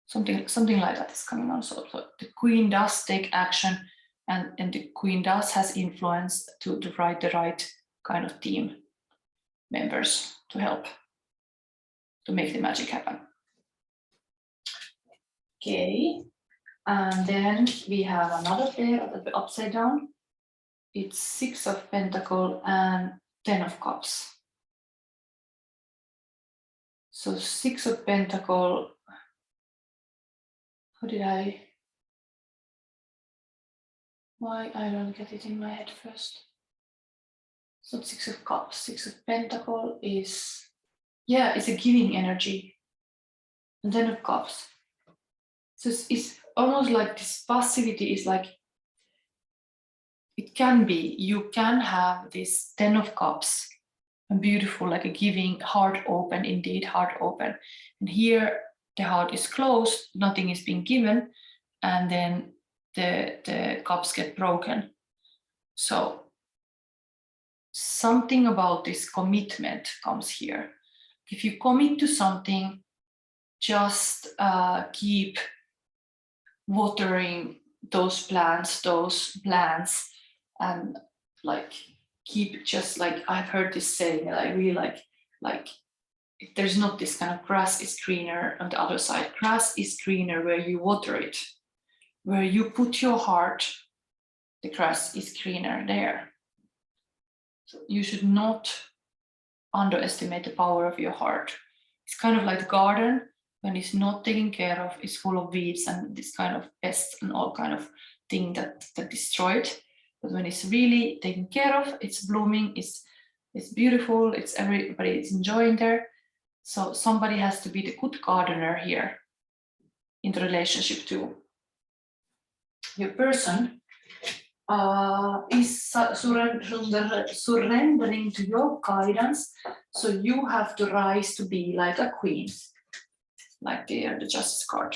Something like that is coming on. So the queen does take action, and the queen has influence to write the right kind of team members to help to make the magic happen. Okay, and then we have another pair of the upside down. It's 6 of Pentacles and 10 of Cups. So 6 of Pentacles. Why I don't get it in my head first. So 6 of Cups, 6 of Pentacles is, yeah, it's a giving energy. And 10 of Cups. So it's almost like this passivity is like, it can be, you can have this 10 of Cups, and beautiful, like a giving, heart open, indeed, heart open. And here the heart is closed, nothing is being given, and then the cups get broken. So something about this commitment comes here. If you commit to something, just keep watering those plants, and like keep, just like I've heard this saying, and I really like if there's not this kind of grass is greener on the other side. Grass is greener where you water it, where you put your heart, the grass is greener there. So you should not underestimate the power of your heart. It's kind of like the garden, when it's not taken care of, it's full of weeds and this kind of pests and all kind of thing that destroy it. But when it's really taken care of, it's blooming, it's beautiful, it's everybody is enjoying there. So somebody has to be the good gardener here in the relationship too. Your person is surrendering to your guidance. So you have to rise to be like a queen, like the Justice card,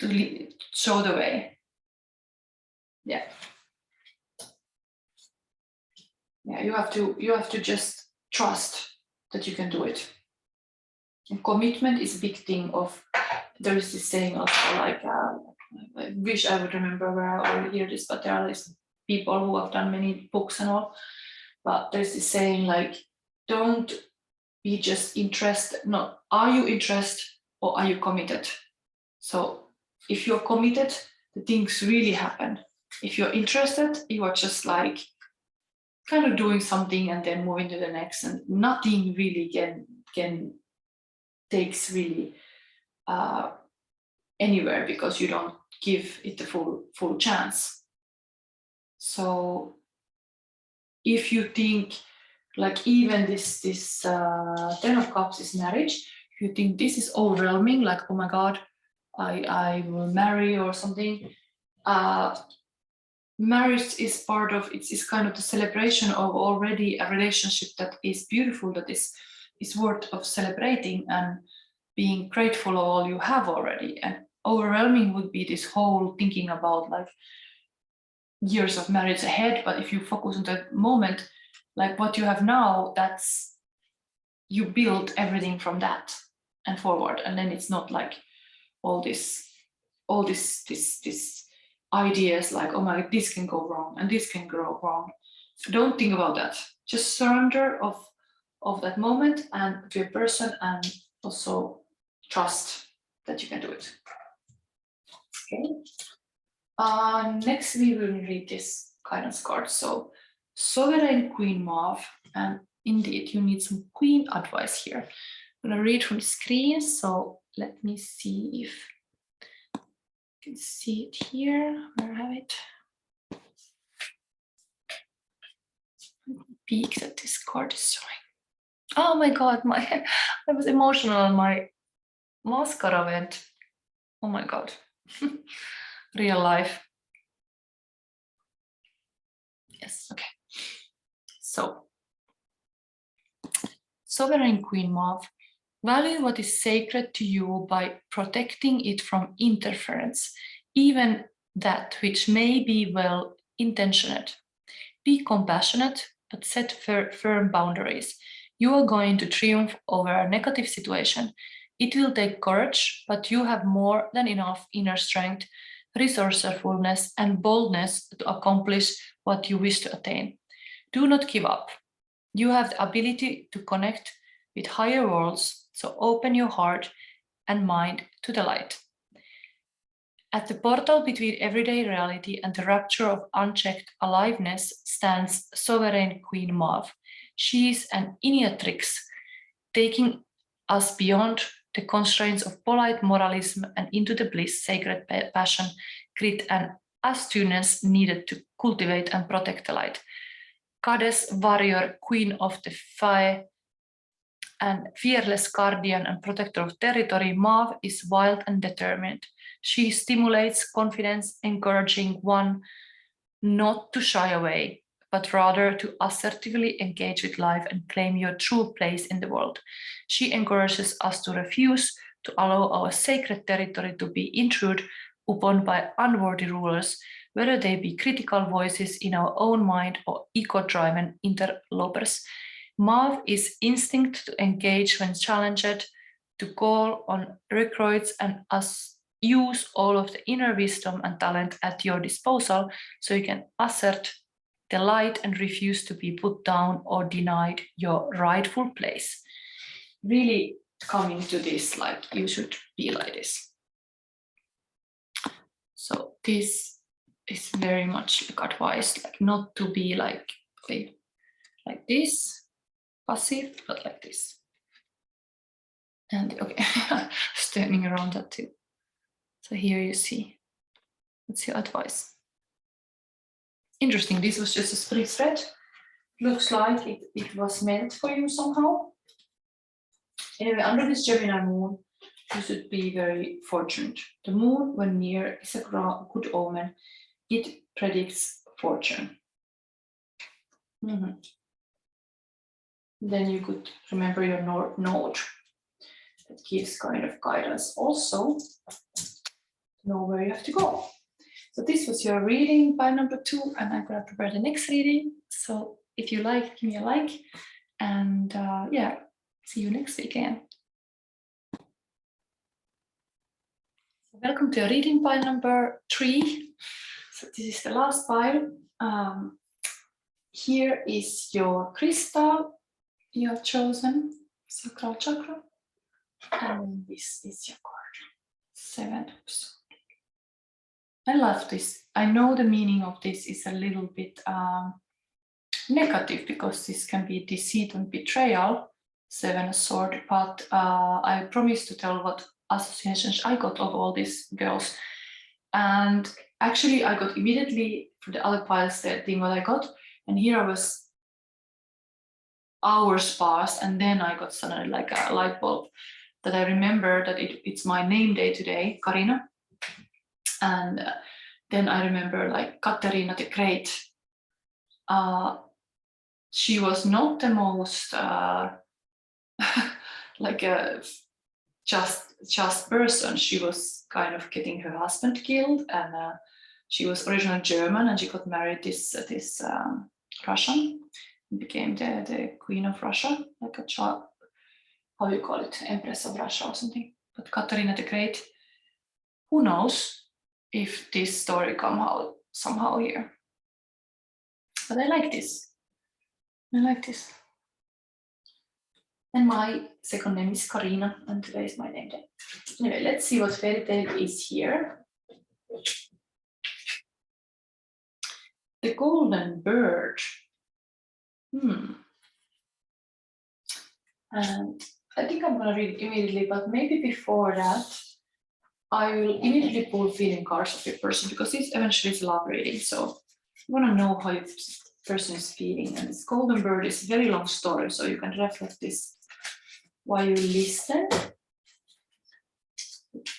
to show the way. Yeah. Yeah, you have to just trust that you can do it. And commitment is a big thing of, there is this saying also, like, I wish I would remember where I already hear this, but there are these people who have done many books and all, but there's this saying like, don't be just interested, no, are you interested or are you committed? So if you're committed, the things really happen. If you're interested, you are just like kind of doing something and then moving to the next, and nothing really can takes really anywhere, because you don't give it the full chance. So if you think like even this 10 of Cups is marriage, if you think this is overwhelming, like, oh my God, I will marry or something, marriage is part of, it's kind of the celebration of already a relationship that is beautiful, that is worth of celebrating and being grateful of all you have already. And overwhelming would be this whole thinking about like years of marriage ahead. But if you focus on that moment, like what you have now, that's, you build everything from that and forward. And then it's not like all this ideas like, oh my, this can go wrong and this can go wrong. Don't think about that. Just surrender of that moment and to a person, and also trust that you can do it. Okay. Next, we will read this guidance card. So, Sovereign Queen Mauve, and indeed, you need some queen advice here. I'm gonna read from the screen. So let me see if you can see it here. Where I have it? Peek that this card is showing. Oh my god, I was emotional. My mascara went. Oh my god. Real life. Yes, okay. So, Sovereign Queen Mauve, value what is sacred to you by protecting it from interference, even that which may be well intentioned. Be compassionate, but set firm boundaries. You are going to triumph over a negative situation. It will take courage, but you have more than enough inner strength, resourcefulness, and boldness to accomplish what you wish to attain. Do not give up. You have the ability to connect with higher worlds, so open your heart and mind to the light. At the portal between everyday reality and the rapture of unchecked aliveness stands Sovereign Queen Mauve. She is an Iniatrix, taking us beyond the constraints of polite moralism and into the bliss, sacred passion, grit, and astuteness needed to cultivate and protect the light. Goddess, warrior, queen of the fae, and fearless guardian and protector of territory, Mauve is wild and determined. She stimulates confidence, encouraging one not to shy away, but rather to assertively engage with life and claim your true place in the world. She encourages us to refuse to allow our sacred territory to be intruded upon by unworthy rulers, whether they be critical voices in our own mind or ego-driven interlopers. Mauve is instinct to engage when challenged, to call on recruits and use all of the inner wisdom and talent at your disposal so you can assert the light and refuse to be put down or denied your rightful place. Really coming to this, like you should be like this. So this is very much like advice, like not to be like this, passive, but like this. And okay, just turning around that too. So here you see, that's your advice. Interesting, this was just a split thread. Looks like it was meant for you somehow. Anyway, under this Gemini moon, you should be very fortunate. The moon, when near, is a good omen. It predicts fortune. Then you could remember your North Node. That gives kind of guidance also to know where you have to go. So this was your reading by number 2, and I'm going to prepare the next reading. So if you like, give me a like, and yeah, see you next week again. Welcome to reading pile number 3. So this is the last pile. Here is your crystal you have chosen, sacral chakra, and this is your card, 7 of Swords. I love this. I know the meaning of this is a little bit negative because this can be deceit and betrayal, 7 of Swords, but I promise to tell what associations I got of all these girls. And actually I got immediately for the other piles the thing what I got, and here I was hours passed, and then I got suddenly like a light bulb that I remember that it's my name day today, Karina. And then I remember like Katerina the Great. She was not the most like a just person. She was kind of getting her husband killed, and she was originally German, and she got married this Russian, and became the queen of Russia, like a child, how do you call it, empress of Russia or something. But Katerina the Great, who knows? if this story come out somehow here. But I like this. I like this. And my second name is Karina, and today is my name day. Anyway, let's see what fairy tale is here. The golden bird. And I think I'm gonna read it immediately, but maybe before that, I will immediately pull feeling cards of your person, because this eventually is a love reading. So you wanna know how your person is feeling. And this golden bird is a very long story, so you can reflect this while you listen.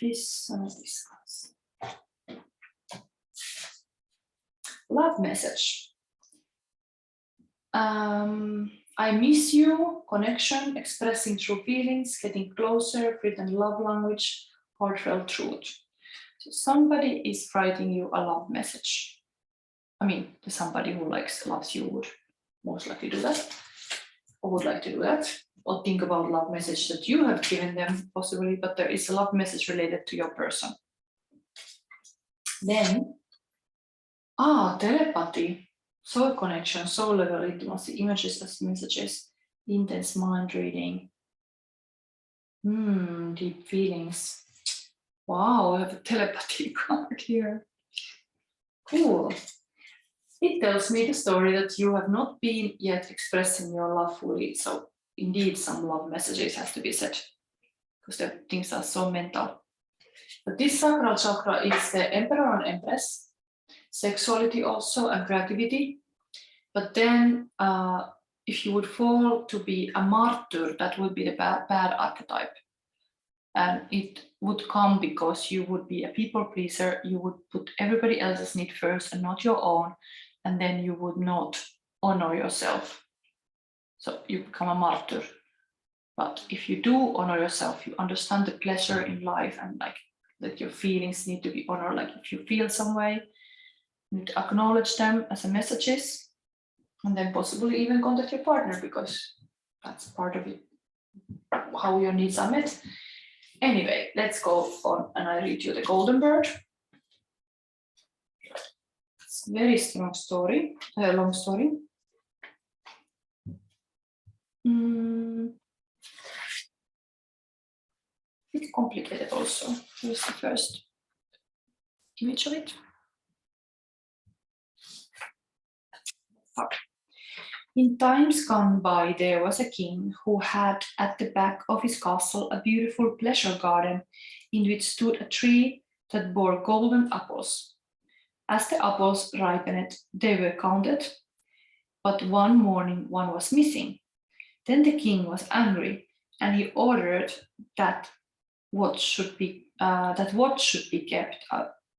This and this. Love message. I miss you, connection, expressing true feelings, getting closer, written love language, heartfelt truth. So somebody is writing you a love message. I mean, somebody who loves you would most likely do that, or would like to do that, or think about love message that you have given them, possibly, but there is a love message related to your person. Then, telepathy. Soul connection, soul level intimacy, images as messages, intense mind reading, deep feelings. Wow, we have a telepathy card here. Cool. It tells me the story that you have not been yet expressing your love fully. So indeed, some love messages have to be said, because the things are so mental. But this sacral chakra is the Emperor and Empress, sexuality also, and creativity. But then if you would fall to be a martyr, that would be the bad archetype. And it would come because you would be a people pleaser, you would put everybody else's need first and not your own, and then you would not honor yourself. So you become a martyr. But if you do honor yourself, you understand the pleasure in life, and that your feelings need to be honored. Like if you feel some way, you need to acknowledge them as a messages, and then possibly even contact your partner, because that's part of it, how your needs are met. Anyway, let's go on, and I read you the golden bird. It's a very strong story, long story. It's complicated also. Here's the first image of it. In times gone by, there was a king who had at the back of his castle a beautiful pleasure garden in which stood a tree that bore golden apples. As the apples ripened, they were counted, but one morning one was missing. Then the king was angry, and he ordered that what should be kept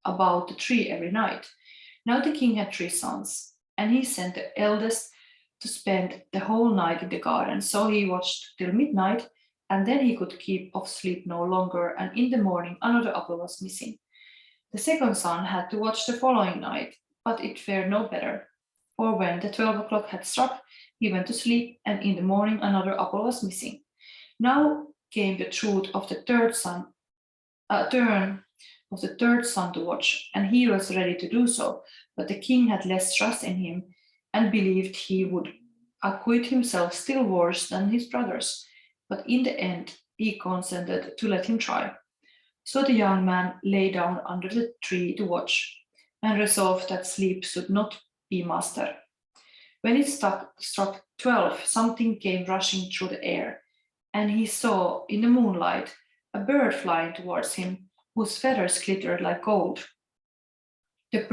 about the tree every night. Now the king had 3 sons, and he sent the eldest to spend the whole night in the garden. So he watched till midnight, and then he could keep off sleep no longer, and in the morning another apple was missing. The second son had to watch the following night, but it fared no better. For when the 12 o'clock had struck, he went to sleep, and in the morning another apple was missing. Now came the turn of the third son to watch, and he was ready to do so, but the king had less trust in him and believed he would acquit himself still worse than his brothers. But in the end, he consented to let him try. So the young man lay down under the tree to watch, and resolved that sleep should not be master. When it struck 12, something came rushing through the air, and he saw in the moonlight a bird flying towards him, whose feathers glittered like gold. The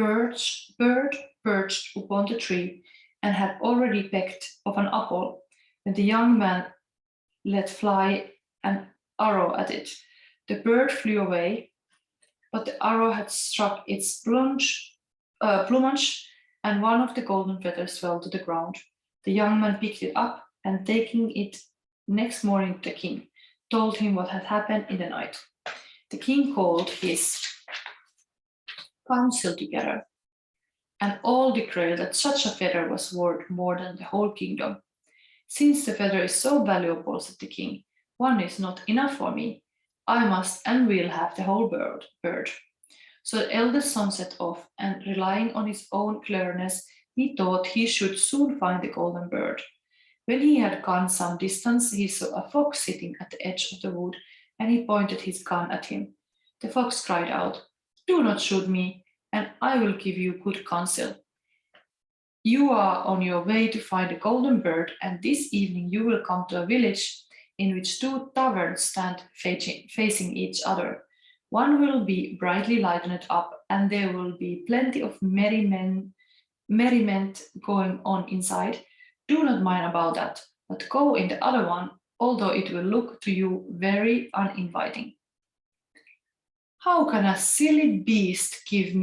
bird perched upon the tree and had already pecked off an apple when the young man let fly an arrow at it. The bird flew away, but the arrow had struck its plumage, and one of the golden feathers fell to the ground. The young man picked it up, and taking it next morning to the king, told him what had happened in the night. The king called his council together, and all declared that such a feather was worth more than the whole kingdom. Since the feather is so valuable, said the king, one is not enough for me. I must and will have the whole bird. So the eldest son set off, and relying on his own cleverness, he thought he should soon find the golden bird. When he had gone some distance, he saw a fox sitting at the edge of the wood, and he pointed his gun at him. The fox cried out, "Do not shoot me, and I will give you good counsel. You are on your way to find a golden bird, and this evening you will come to a village in which two taverns stand facing each other. One will be brightly lighted up, and there will be plenty of merriment going on inside. Do not mind about that, but go in the other one, although it will look to you very uninviting." "How can a silly beast give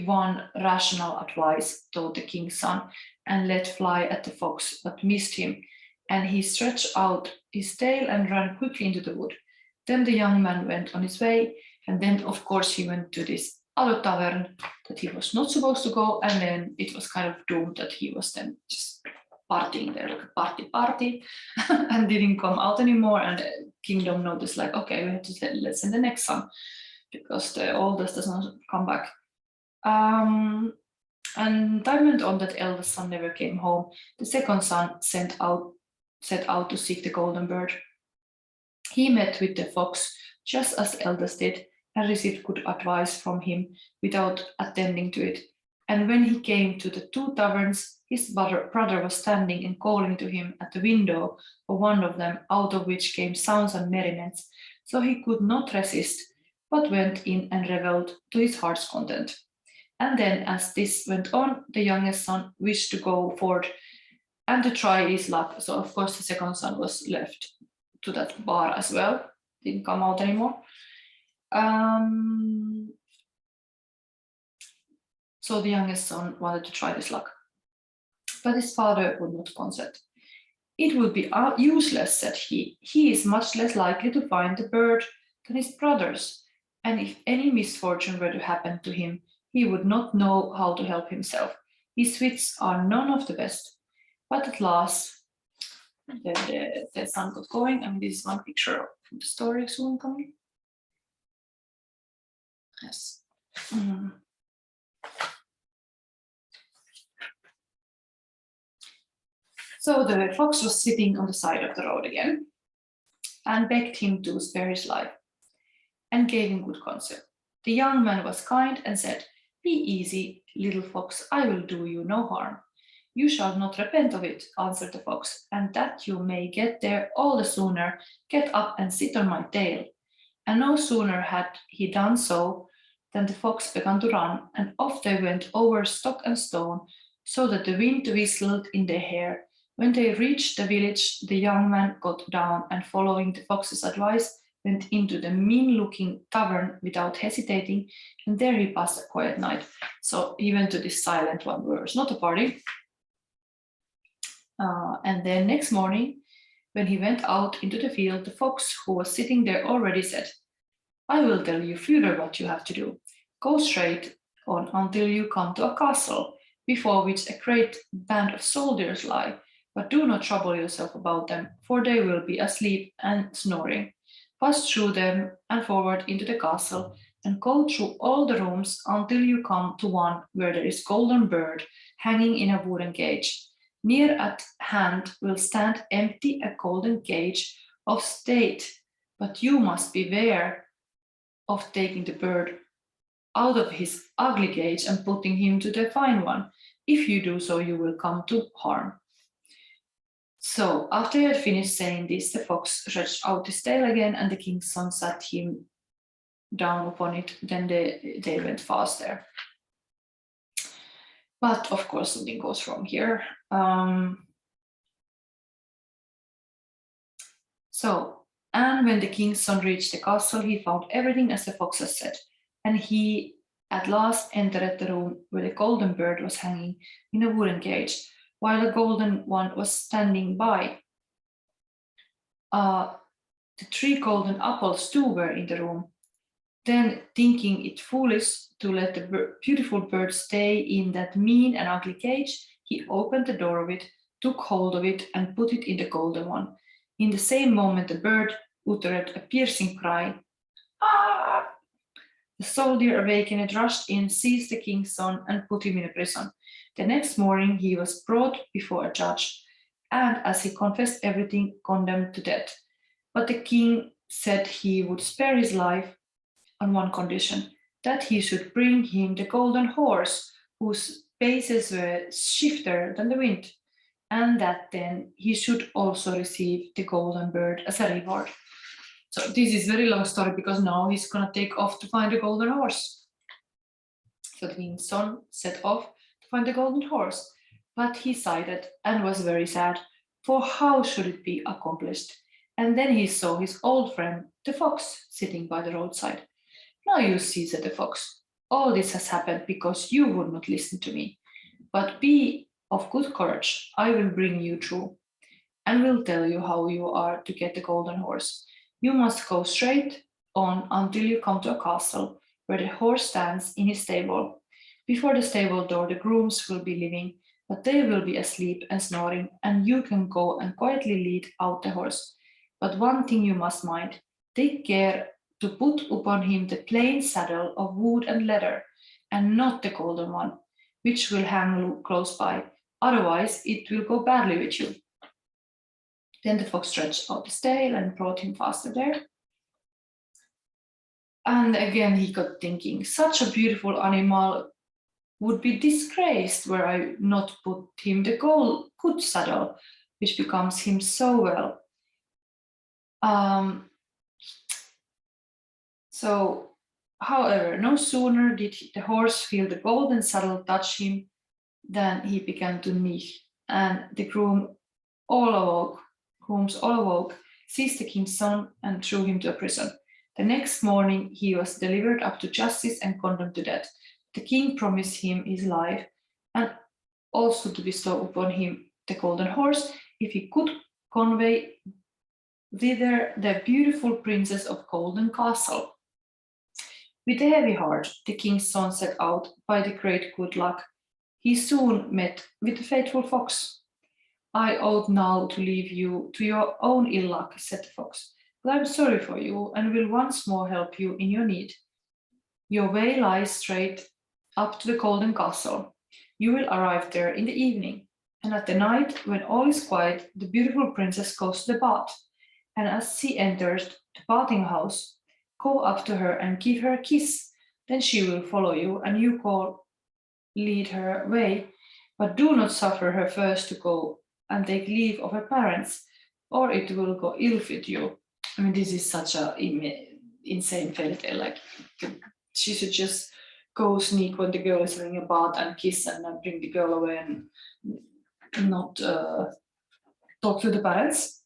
one rational advice?" thought the king's son, and let fly at the fox, but missed him, and he stretched out his tail and ran quickly into the wood. Then the young man went on his way, and then of course he went to this other tavern that he was not supposed to go, and then it was kind of doomed that he was then just partying there, like a party, and didn't come out anymore, and the kingdom noticed like, okay, we have to let's send the next son, because the oldest does not come back. And time went on that the eldest son never came home. The second son set out to seek the golden bird. He met with the fox just as the eldest did, and received good advice from him without attending to it. And when he came to the two taverns, his brother was standing and calling to him at the window of one of them, out of which came sounds and merriments. So he could not resist, but went in and revelled to his heart's content. And then, as this went on, the youngest son wished to go forward and to try his luck. So of course the second son was left to that bar as well, didn't come out anymore. So the youngest son wanted to try his luck, but his father would not consent. "It would be useless," said he. "He is much less likely to find the bird than his brothers, and if any misfortune were to happen to him, he would not know how to help himself. His wits are none of the best." But at last, the son got going, and this is one picture of the story soon coming. Yes. So the fox was sitting on the side of the road again, and begged him to spare his life, and gave him good counsel. The young man was kind and said, "Be easy, little fox, I will do you no harm." "You shall not repent of it," answered the fox, "and that you may get there all the sooner, get up and sit on my tail." And no sooner had he done so than the fox began to run, and off they went over stock and stone, so that the wind whistled in their hair. When they reached the village, the young man got down, and following the fox's advice, went into the mean-looking tavern without hesitating, and there he passed a quiet night. So he went to this silent one where it's not a party. And then next morning, when he went out into the field, the fox, who was sitting there already, said, "I will tell you further what you have to do. Go straight on until you come to a castle, before which a great band of soldiers lie, but do not trouble yourself about them, for they will be asleep and snoring. Pass through them and forward into the castle, and go through all the rooms until you come to one where there is a golden bird hanging in a wooden cage. Near at hand will stand empty a golden cage of state, but you must beware of taking the bird out of his ugly cage and putting him to the fine one. If you do so, you will come to harm." So after he had finished saying this, the fox stretched out his tail again, and the king's son sat him down upon it. Then they went fast there. But of course, something goes wrong here. And when the king's son reached the castle, he found everything as the fox had said, and he at last entered the room where the golden bird was hanging in a wooden cage, while a golden one was standing by. The 3 golden apples too were in the room. Then, thinking it foolish to let the beautiful bird stay in that mean and ugly cage, he opened the door of it, took hold of it, and put it in the golden one. In the same moment, the bird uttered a piercing cry, "Ah!" The soldier awakened, rushed in, seized the king's son, and put him in a prison. The next morning he was brought before a judge, and as he confessed everything, condemned to death. But the king said he would spare his life on one condition, that he should bring him the golden horse, whose paces were swifter than the wind, and that then he should also receive the golden bird as a reward. So this is a very long story because now he's gonna take off to find the golden horse. So the king's son set off to find the golden horse, but he sighed and was very sad, for how should it be accomplished? And then he saw his old friend, the fox, sitting by the roadside. Now you see, said the fox, all this has happened because you would not listen to me. But be of good courage, I will bring you through, and will tell you how you are to get the golden horse. You must go straight on until you come to a castle where the horse stands in his stable. Before the stable door, the grooms will be living, but they will be asleep and snoring, and you can go and quietly lead out the horse. But one thing you must mind, take care to put upon him the plain saddle of wood and leather, and not the golden one, which will hang close by. Otherwise, it will go badly with you. Then the fox stretched out his tail and brought him faster there. And again he got thinking, such a beautiful animal would be disgraced were I not put him the good saddle, which becomes him so well. However, no sooner did the horse feel the golden saddle touch him than he began to neigh, and the grooms all awoke, seized the king's son, and threw him to a prison. The next morning he was delivered up to justice and condemned to death. The king promised him his life, and also to bestow upon him the golden horse, if he could convey thither the beautiful princess of Golden Castle. With a heavy heart, the king's son set out. By the great good luck, he soon met with the faithful fox. I ought now to leave you to your own ill luck, said the fox, but I am sorry for you and will once more help you in your need. Your way lies straight up to the Golden Castle. You will arrive there in the evening, and at the night, when all is quiet, the beautiful princess goes to the bath, and as she enters the bathing house, go up to her and give her a kiss. Then she will follow you, and you lead her away, but do not suffer her first to go and take leave of her parents, or it will go ill with you. I mean, this is such a insane fairy tale. Like, she should just go sneak when the girl is having a bath and kiss, and then bring the girl away and not talk to the parents.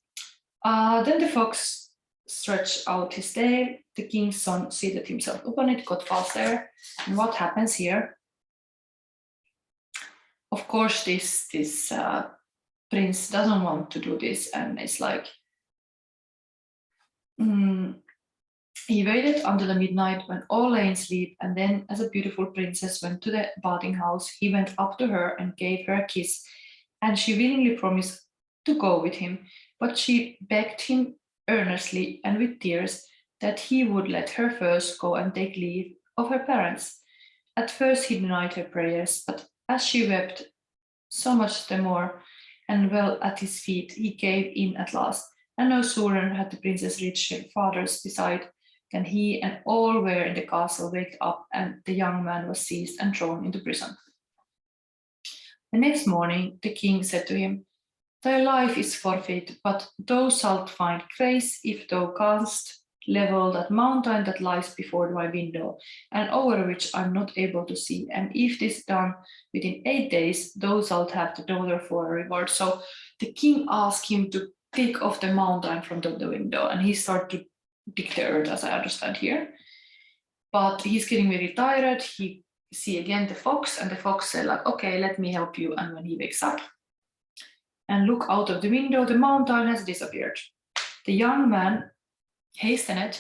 Then the fox stretched out his tail. The king's son seated himself upon it, got fast there. And what happens here? Of course, this prince doesn't want to do this, and it's like he waited until the midnight when all lay in sleep, and then, as a beautiful princess went to the bathing house, he went up to her and gave her a kiss, and she willingly promised to go with him, but she begged him earnestly and with tears that he would let her first go and take leave of her parents. At first he denied her prayers, but as she wept so much the more and well at his feet, he gave in at last, and no sooner had the princess reached her father's beside than he and all were in the castle waked up, and the young man was seized and thrown into prison. The next morning the king said to him, thy life is forfeit, but thou shalt find grace if thou canst level that mountain that lies before my window, and over which I am not able to see. And if this done within 8 days, thou shalt have the daughter for a reward. So the king asked him to take off the mountain from the window, and he started to dig the earth, as I understand here. But he's getting very tired. He see again the fox, and the fox said, like, okay, let me help you. And when he wakes up and look out of the window, the mountain has disappeared. The young man hastened,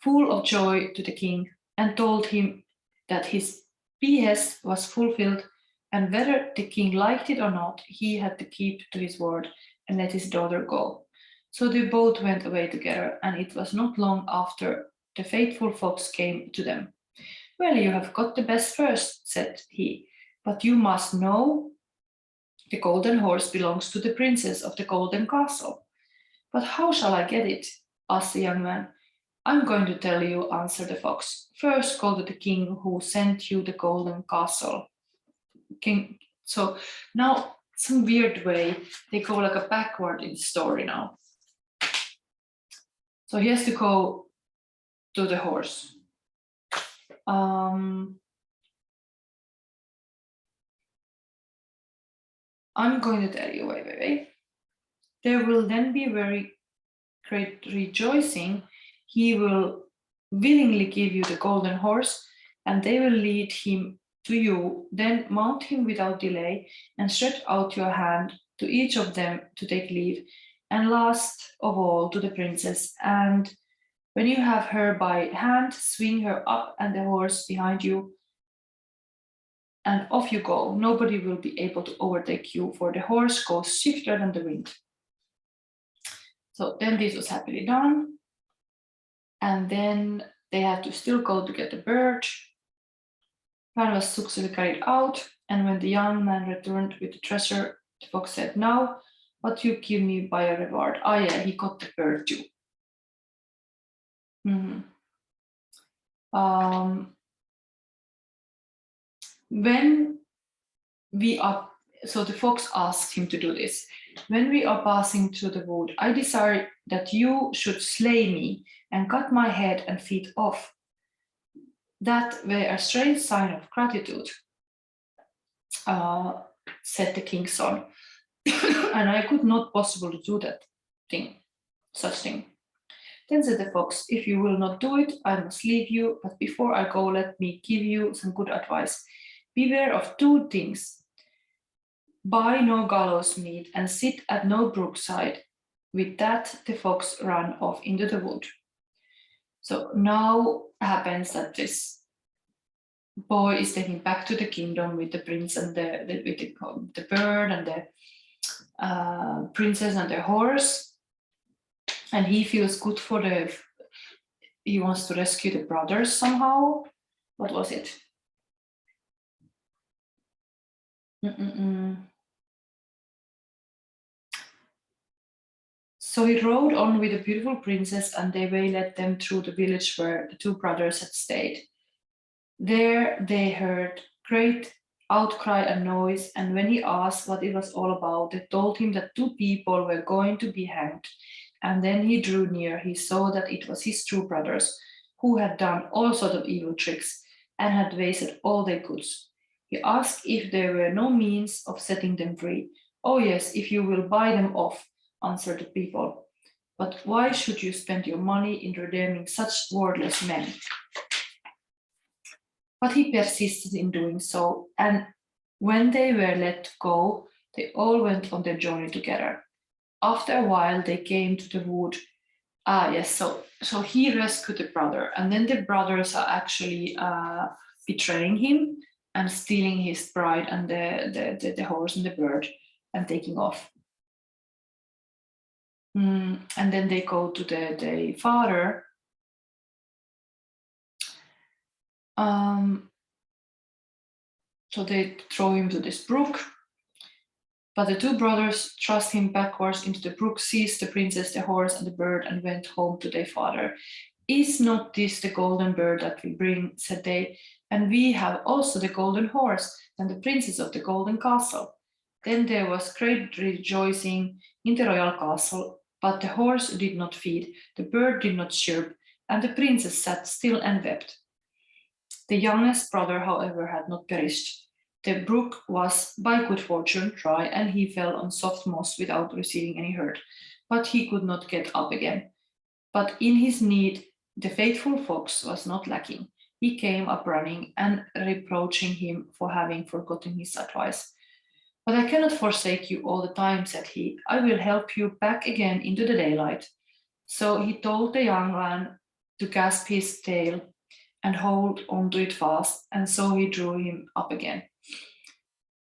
full of joy to the king, and told him that his behest was fulfilled, and whether the king liked it or not, he had to keep to his word and let his daughter go. So they both went away together, and it was not long after the faithful fox came to them. Well, you have got the best first, said he, but you must know the golden horse belongs to the princess of the golden castle. But how shall I get it? Asked the young man. I'm going to tell you, answered the fox. First go to the king who sent you the golden castle. King. So now, some weird way, they go like a backward in the story now. So he has to go to the horse. I'm going to tell you, wait. There will then be very great rejoicing. He will willingly give you the golden horse, and they will lead him to you. Then mount him without delay, and stretch out your hand to each of them to take leave, and last of all to the princess. And when you have her by hand, swing her up and the horse behind you, and off you go. Nobody will be able to overtake you, for the horse goes swifter than the wind. So then this was happily done. And then they had to still go to get the bird. Plan was successfully carried out. And when the young man returned with the treasure, the fox said, now, what you give me by a reward? Ah, yeah, he got the bird too. When we are, so the fox asked him to do this. When we are passing through the wood, I desire that you should slay me and cut my head and feet off. That were a strange sign of gratitude, said the king's son. And I could not possibly do that such thing. Then said the fox, if you will not do it, I must leave you, but before I go, let me give you some good advice. Beware of two things. Buy no gallows meat and sit at no brookside. With that, the fox ran off into the wood. So now happens that this boy is taken back to the kingdom with the prince and the bird and the princess and the horse. And he feels good for he wants to rescue the brothers somehow. What was it? So he rode on with the beautiful princess, and they waylaid them through the village where the two brothers had stayed. There they heard great outcry and noise, and when he asked what it was all about, they told him that two people were going to be hanged. And then he drew near. He saw that it was his two brothers, who had done all sorts of evil tricks and had wasted all their goods. He asked if there were no means of setting them free. Oh yes, if you will buy them off, answered the people. But why should you spend your money in redeeming such worthless men? But he persisted in doing so, and when they were let go, they all went on their journey together. After a while, they came to the wood. Ah, yes, so he rescued the brother, and then the brothers are actually betraying him and stealing his bride and the horse and the bird and taking off. And then they go to the father. So they throw him to this brook. But the two brothers thrust him backwards into the brook, seized the princess, the horse, and the bird, and went home to their father. Is not this the golden bird that we bring, said they, and we have also the golden horse and the princess of the golden castle. Then there was great rejoicing in the royal castle, but the horse did not feed, the bird did not chirp, and the princess sat still and wept. The youngest brother, however, had not perished. The brook was, by good fortune, dry, and he fell on soft moss without receiving any hurt, but he could not get up again. But in his need, the faithful fox was not lacking. He came up running and reproaching him for having forgotten his advice. But I cannot forsake you all the time, said he. I will help you back again into the daylight. So he told the young man to grasp his tail and hold on to it fast, and so he drew him up again.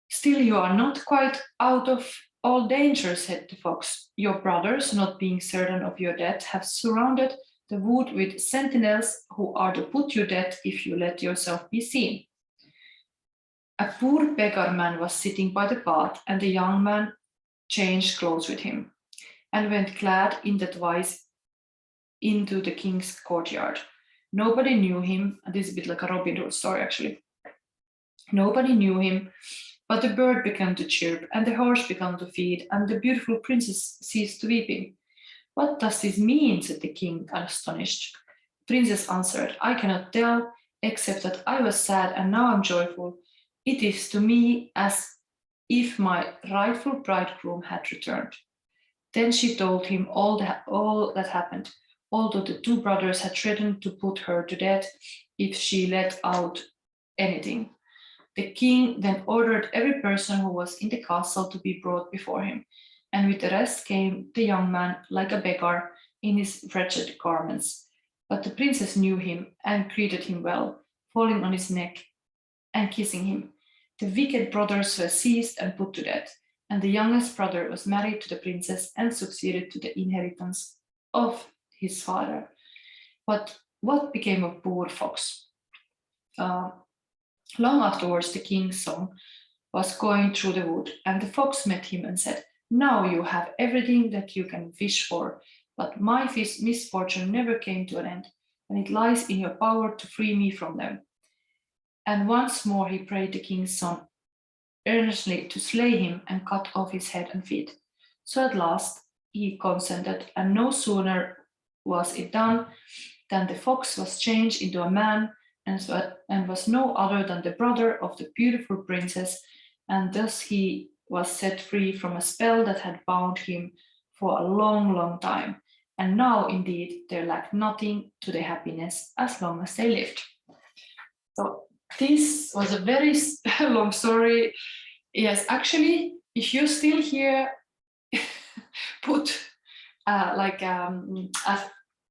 Still, you are not quite out of all danger, said the fox. Your brothers, not being certain of your death, have surrounded the wood with sentinels who are to put you to death if you let yourself be seen. A poor beggar man was sitting by the path, and the young man changed clothes with him, and went clad in that wise into the king's courtyard. Nobody knew him, and this is a bit like a Robin Hood story actually. Nobody knew him, but the bird began to chirp, and the horse began to feed, and the beautiful princess ceased weeping. What does this mean? Said the king, astonished. The princess answered, I cannot tell, except that I was sad and now I'm joyful. It is to me as if my rightful bridegroom had returned. Then she told him all that happened, although the two brothers had threatened to put her to death if she let out anything. The king then ordered every person who was in the castle to be brought before him, and with the rest came the young man like a beggar in his wretched garments. But the princess knew him and greeted him well, falling on his neck and kissing him. The wicked brothers were seized and put to death, and the youngest brother was married to the princess and succeeded to the inheritance of his father. But what became of poor fox? Long afterwards, the king's son was going through the wood, and the fox met him and said, Now you have everything that you can wish for, but my misfortune never came to an end, and it lies in your power to free me from them. And once more he prayed the king's son earnestly to slay him and cut off his head and feet. So at last he consented, and no sooner was it done than the fox was changed into a man and was no other than the brother of the beautiful princess, and thus he was set free from a spell that had bound him for a long, long time. And now, indeed, there lacked nothing to their happiness as long as they lived. So this was a very long story. Yes, actually, if you're still here, put a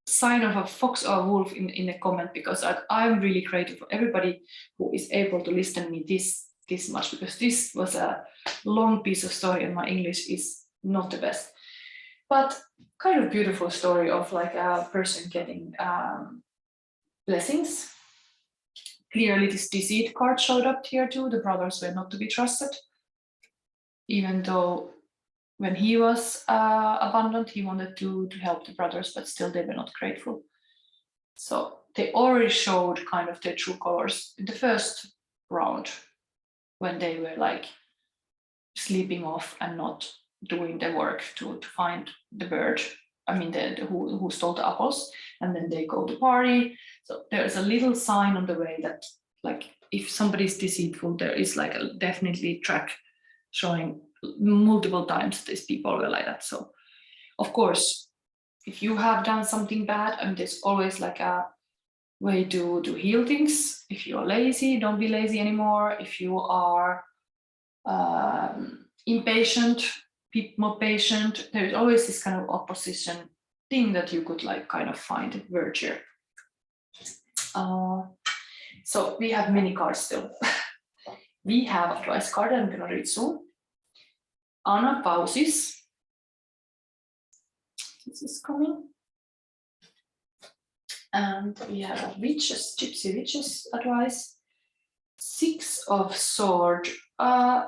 sign of a fox or a wolf in a comment, because I'm really grateful for everybody who is able to listen to me this much, because this was a long piece of story and my English is not the best. But kind of beautiful story of like a person getting blessings. Clearly this deceit card showed up here too. The brothers were not to be trusted, even though when he was abandoned, he wanted to help the brothers, but still they were not grateful. So they already showed kind of their true colors in the first round, when they were like sleeping off and not doing the work to find the bird. I mean, who stole the apples, and then they go to party. So there's a little sign on the way that, like, if somebody is deceitful, there is like a definitely track showing multiple times these people were like that. So of course, if you have done something bad, and there's always like a way to heal things. If you're lazy, don't be lazy anymore. If you are impatient, be more patient. There's always this kind of opposition thing that you could like kind of find virtue. So we have many cards still. We have advice card I'm gonna read soon. Anapausis. This is coming. And we have witches, gypsy witches advice. Six of Sword.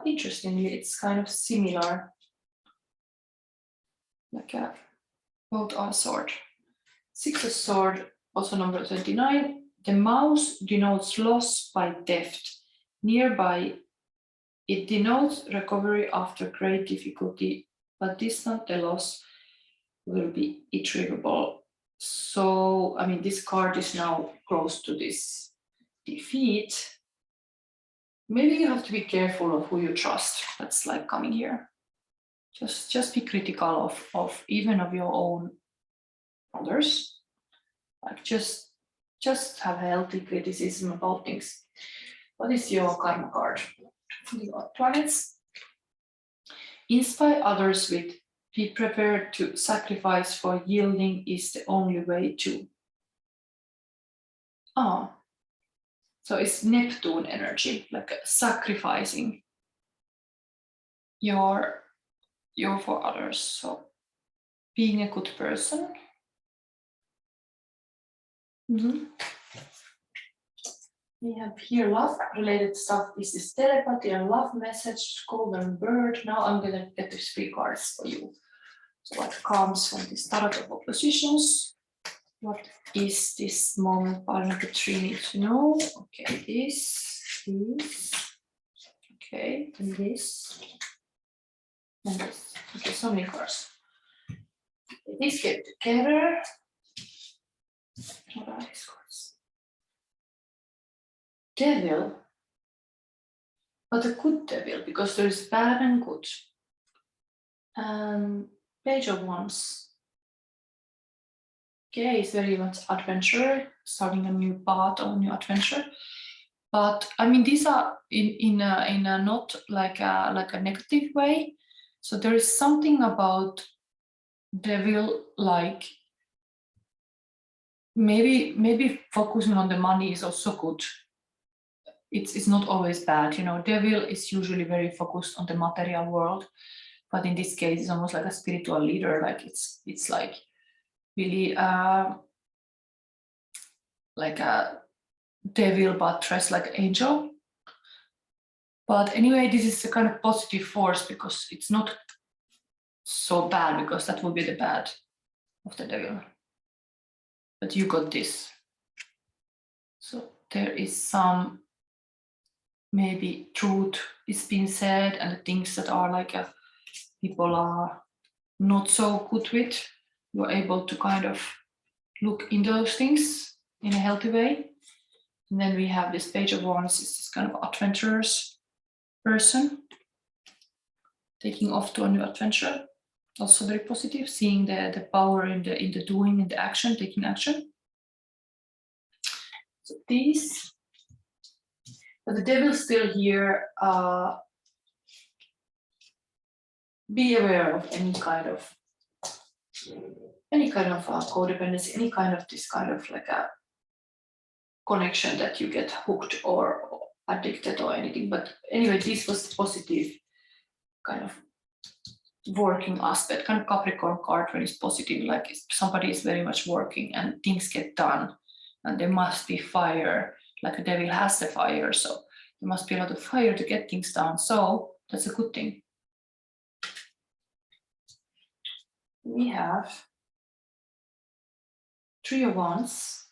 Interestingly, it's kind of similar. Like both are sword. Six of Sword, also number 29. The mouse denotes loss by theft. Nearby, it denotes recovery after great difficulty, but distant the loss will be irretrievable. So, I mean, this card is now close to this defeat. Maybe you have to be careful of who you trust. That's like coming here. Just be critical of even of your own others. Like just have healthy criticism about things. What is your karma card? Your planets. Inspire others with, be prepared to sacrifice, for yielding is the only way to. So it's Neptune energy, like sacrificing your you for others. So being a good person. We have here love related stuff. This is telepathy and love message, golden bird. Now I'm going to get the 3 cards for you. So what comes from this tarot of oppositions? What is this moment part number 3 need to know? Okay, this, okay, and this, and this. Okay, so many cards. These get together. What are these cards? Devil, but a good devil, because there is bad and good. Page of Wands. Okay, it's very much adventure, starting a new path or new adventure. But I mean, these are in a not like a negative way. So there is something about devil, like maybe focusing on the money is also good. It's not always bad, you know. Devil is usually very focused on the material world, but in this case, it's almost like a spiritual leader. Like it's like really like a devil, but dressed like an angel. But anyway, this is a kind of positive force, because it's not so bad, because that would be the bad of the devil. But you got this. So there is some maybe truth is being said, and the things that are like people are not so good with, you're able to kind of look in those things in a healthy way. And then we have this Page of Wands, is this kind of adventurous person taking off to a new adventure. Also very positive, seeing the power in the doing, in the action, taking action. So these, but the devil's still here. Be aware of any kind of codependency, any kind of this kind of like a connection that you get hooked or addicted or anything. But anyway, this was positive kind of working aspect, kind of Capricorn card when it's positive, like somebody is very much working and things get done, and there must be fire, like a devil has the fire, so there must be a lot of fire to get things done. So that's a good thing. We have 3 of Wands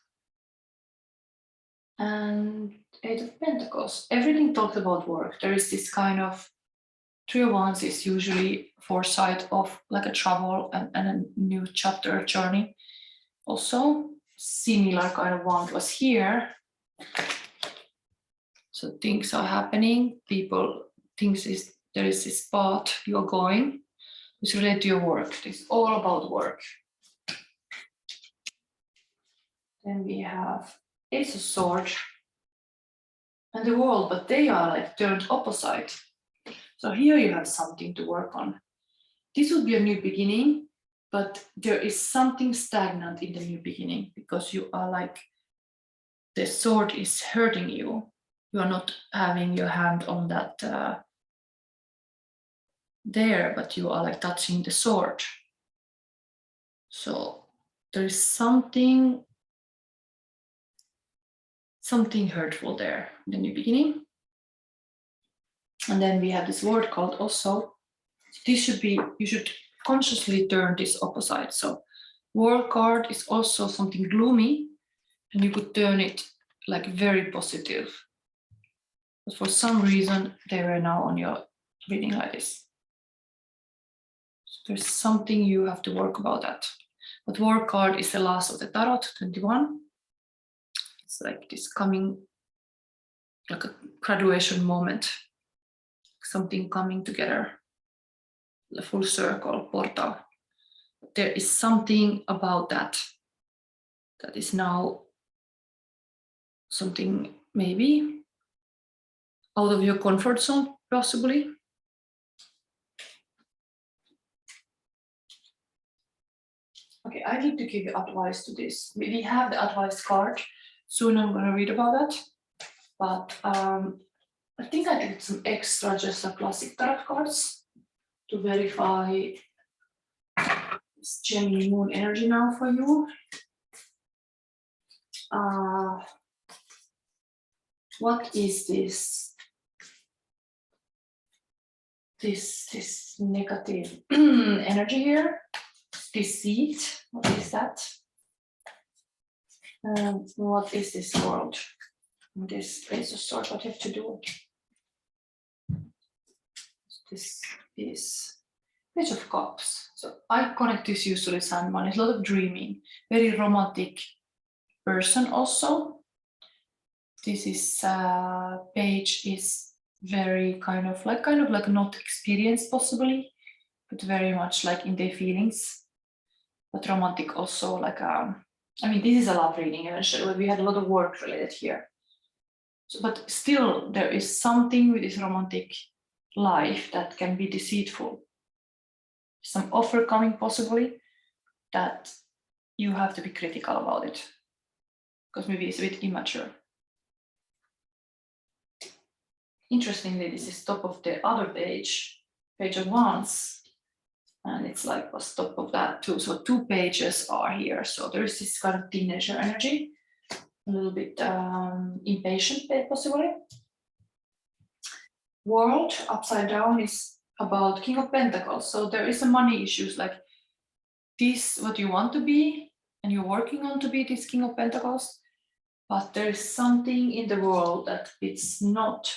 and 8 of Pentacles. Everything talks about work. There is this kind of 3 of Wands is usually foresight of like a travel and a new chapter journey. Also, similar kind of wand was here. So things are happening. There is this path you're going. It's related to your work. It's all about work. Then we have Ace of Swords and the World, but they are like turned opposite. So here you have something to work on. This would be a new beginning, but there is something stagnant in the new beginning, because you are like, the sword is hurting you. You are not having your hand on that there, but you are like touching the sword. So there is something hurtful there in the new beginning. And then we have this word called also. This should be, you should consciously turn this opposite. So World card is also something gloomy, and you could turn it like very positive. But for some reason, they were now on your reading like this. So there's something you have to work about that. But World card is the last of the tarot, 21. It's like this coming, like a graduation moment, something coming together, the full circle, portal. There is something about that is now something maybe out of your comfort zone, possibly. Okay, I need to give you advice to this. We have the advice card. Soon I'm going to read about that. But I think I did some extra, just some classic tarot cards to verify this Gemini moon energy now for you. What is this? This negative energy here? Deceit. What is that? What is this world? This Page of Swords. What you have to do? This is Page of Cups. So I connect this usually someone. It's a lot of dreaming. Very romantic person also. This is page is very kind of like not experienced possibly, but very much like in their feelings, but romantic also. Like I mean, this is a love reading eventually. We had a lot of work related here. So, but still, there is something with this romantic life that can be deceitful. Some offer coming possibly that you have to be critical about it, because maybe it's a bit immature. Interestingly, this is top of the other page, Page of Wands, and it's like was top of that too. So 2 pages are here. So there's this kind of teenager energy, a little bit impatient possibly. World upside down is about King of Pentacles. So there is a money issues, like this what you want to be and you're working on to be this King of Pentacles, but there is something in the world that it's not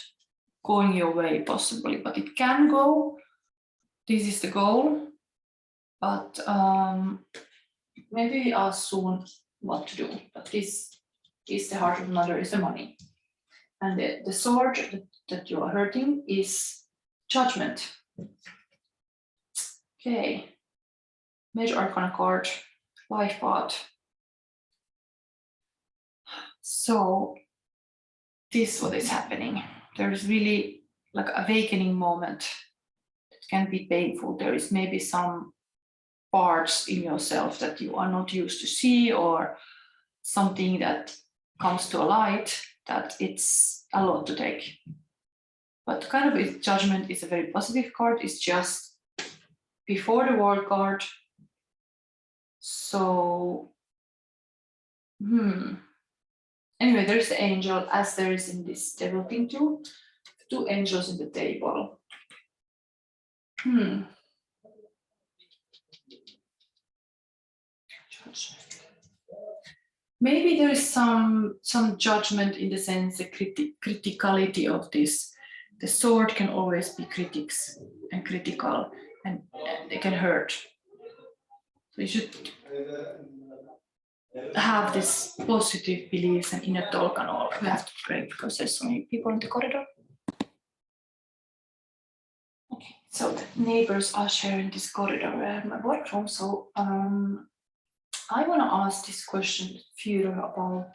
going your way possibly, but it can go. This is the goal, but maybe I'll soon what to do. But this is the heart of the matter, is the money. And the sword that you are hurting is Judgment. Okay. Major Arcana card, Life Path. So this is what is happening. There's really like an awakening moment. It can be painful. There is maybe some parts in yourself that you are not used to see, or something that comes to a light that it's a lot to take. But kind of Judgment is a very positive card. It's just before the World card. So, anyway, there's the angel, as there is in this Devil thing too. 2 angels in the table. Maybe there is some judgment in the sense, the criticality of this. The sword can always be critics and critical, and they can hurt. So you should have this positive beliefs and inner talk and all. We have to pray because there's so many people in the corridor. Okay, so the neighbors are sharing this corridor where I have my workroom. So I want to ask this question, Führer, about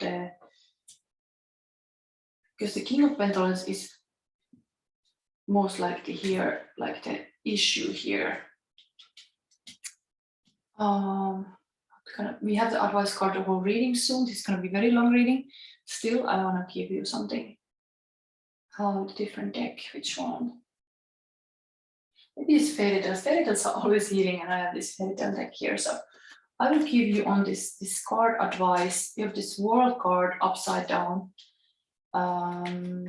because the King of Pentacles is most likely here, like the issue here. We have the advice card of our reading soon. This is going to be very long reading. Still, I want to give you something. How the different deck, which one? Maybe it's fairytales. Fairytales are always healing, and I have this fairytale deck here. So I will give you on this card advice. You have this World card upside down,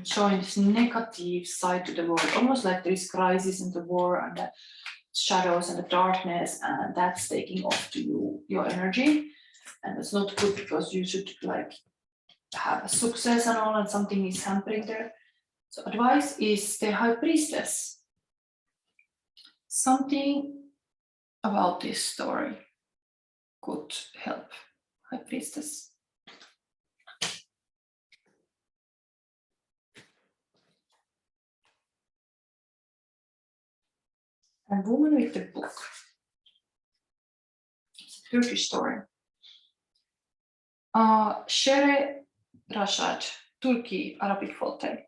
showing this negative side to the world, almost like there is crisis in the war and the shadows and the darkness, and that's taking off to you, your energy. And it's not good because you should like have a success and all, and something is hampering there. So advice is the High Priestess. Something about this story could help. High Priestess. And Woman with the Book. It's a Turkish story. ShadowSisterHealing, Turkey, Arabic folktale.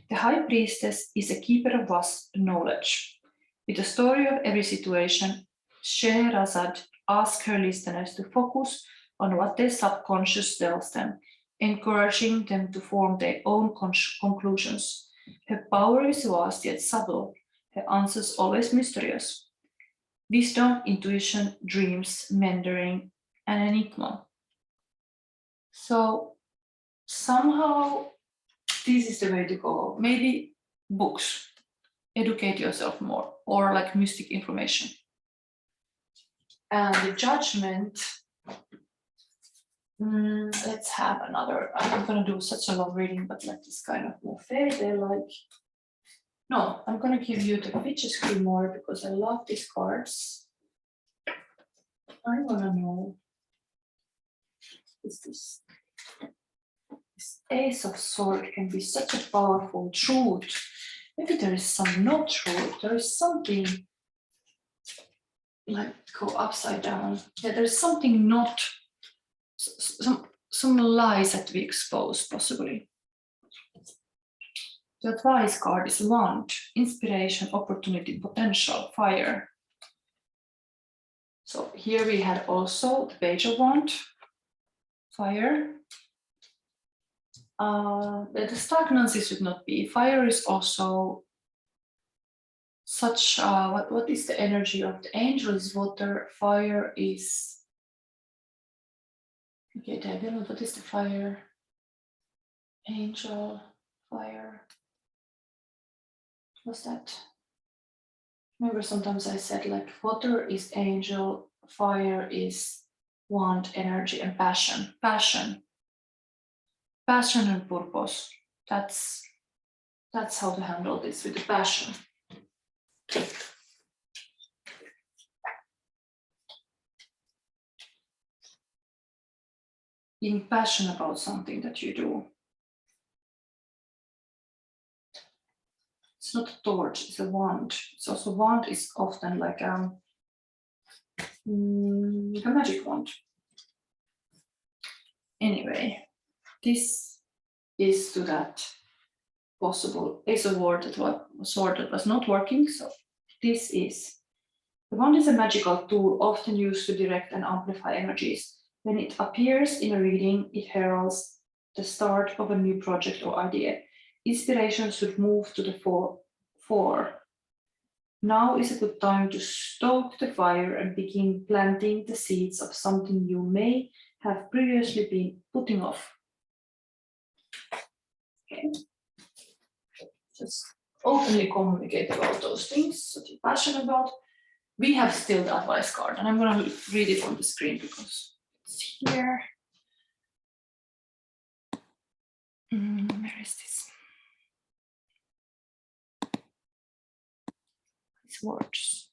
The High Priestess is a keeper of vast knowledge. With the story of every situation, Scheherazade asks her listeners to focus on what their subconscious tells them, encouraging them to form their own conclusions. Her power is vast yet subtle. Her answers always mysterious. Wisdom, intuition, dreams, mentoring, and enigma. So somehow this is the way to go. Maybe books, educate yourself more, or like mystic information. And the judgment, let's have another. I'm going to do such a long reading, but like this kind of more fairy tale like. No, I'm going to give you the Witch's Grimoire because I love these cards. I want to know, is this Ace of Swords can be such a powerful truth. Maybe there is some not truth. There is something like go upside down. Yeah, there's something not, some lies that we expose possibly. The advice card is Wand, inspiration, opportunity, potential, fire. So here we had also the Page of Wand, fire. The stagnancy should not be. Fire is also such, what is the energy of the angel is water, fire is, okay, devil, what is the fire? Angel, fire. What's that? Remember sometimes I said like water is angel, fire is wand, energy, and passion. Passion and purpose. That's how to handle this with the passion. Being passionate about something that you do. It's not a torch, it's a wand. It's also wand is often like a magic wand. Anyway, this is to that possible Ace of Sword that was not working. So this is, the wand is a magical tool often used to direct and amplify energies. When it appears in a reading, it heralds the start of a new project or idea. Inspiration should move to the fore. Now is a good time to stoke the fire and begin planting the seeds of something you may have previously been putting off. Okay. Just openly communicate about those things that you're passionate about. We have still the advice card, and I'm going to read it on the screen because it's here. Where is this? These words.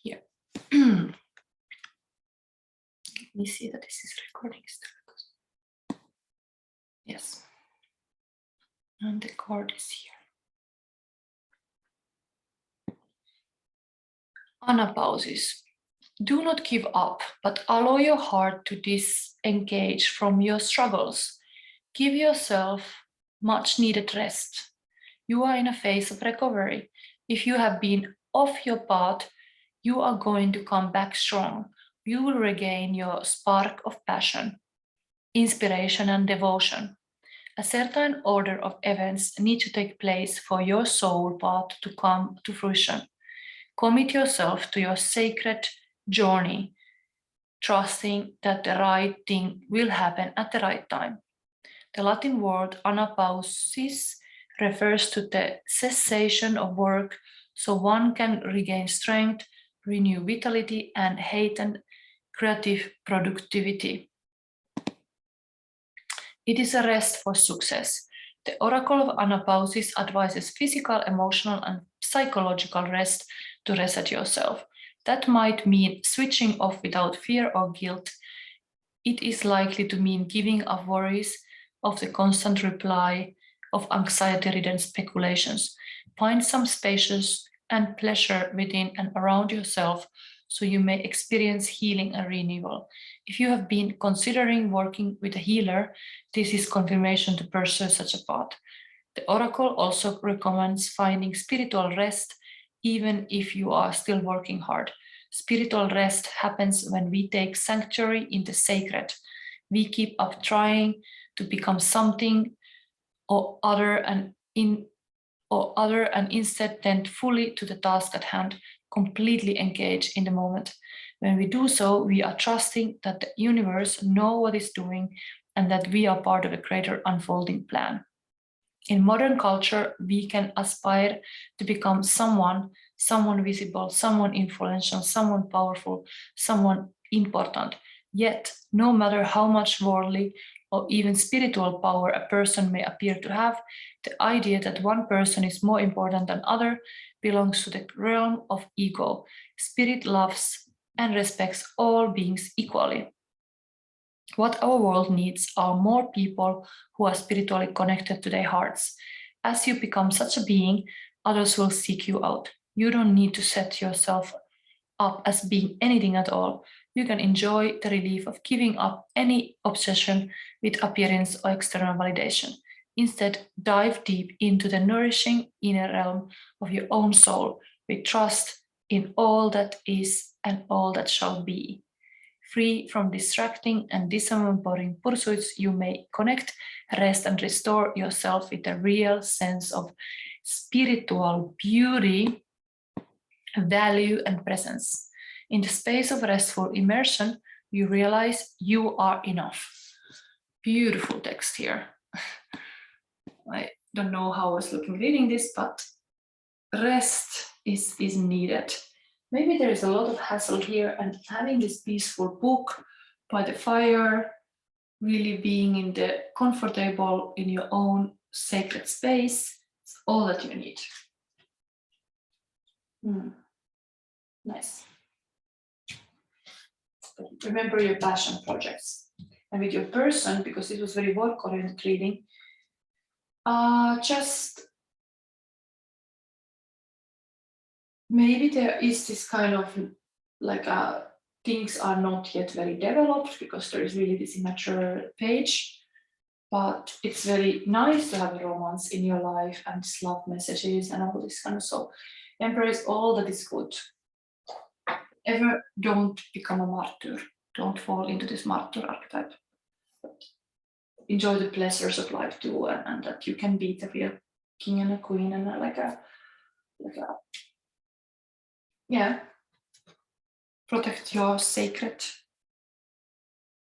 Here. Let me see that this is recording still. Yes. And the card is here. Anapausis. Do not give up, but allow your heart to disengage from your struggles. Give yourself much needed rest. You are in a phase of recovery. If you have been off your path, you are going to come back strong. You will regain your spark of passion, inspiration, and devotion. A certain order of events need to take place for your soul path to come to fruition. Commit yourself to your sacred journey, trusting that the right thing will happen at the right time. The Latin word anapausis refers to the cessation of work so one can regain strength, renew vitality, and heighten creative productivity. It is a rest for success. The Oracle of Anapausis advises physical, emotional, and psychological rest to reset yourself. That might mean switching off without fear or guilt. It is likely to mean giving up worries of the constant reply of anxiety-ridden speculations. Find some spacious and pleasure within and around yourself so you may experience healing and renewal. If you have been considering working with a healer, this is confirmation to pursue such a path. The Oracle also recommends finding spiritual rest even if you are still working hard. Spiritual rest happens when we take sanctuary in the sacred. We keep up trying, to become something or other, and instead tend fully to the task at hand, completely engaged in the moment. When we do so, we are trusting that the universe knows what it's doing and that we are part of a greater unfolding plan. In modern culture, we can aspire to become someone visible, someone influential, someone powerful, someone important. Yet, no matter how much worldly or even spiritual power a person may appear to have, the idea that one person is more important than other belongs to the realm of ego. Spirit loves and respects all beings equally. What our world needs are more people who are spiritually connected to their hearts. As you become such a being, others will seek you out. You don't need to set yourself up as being anything at all. You can enjoy the relief of giving up any obsession with appearance or external validation. Instead, dive deep into the nourishing inner realm of your own soul with trust in all that is and all that shall be. Free from distracting and disempowering pursuits, you may connect, rest, and restore yourself with a real sense of spiritual beauty, value, and presence. In the space of restful immersion, you realize you are enough. Beautiful text here. I don't know how I was looking reading this, but rest is needed. Maybe there is a lot of hassle here, and having this peaceful book by the fire, really being in the comfortable in your own sacred space, it's all that you need. Nice. Remember your passion projects. And with your person, because it was very work-oriented reading, just maybe there is this kind of like things are not yet very developed because there is really this immature page, but it's very nice to have a romance in your life and this love messages and all this kind of, so embrace all that is good. Ever don't become a martyr. Don't fall into this martyr archetype. But enjoy the pleasures of life too, and that you can be the real king and a queen and yeah, protect your sacred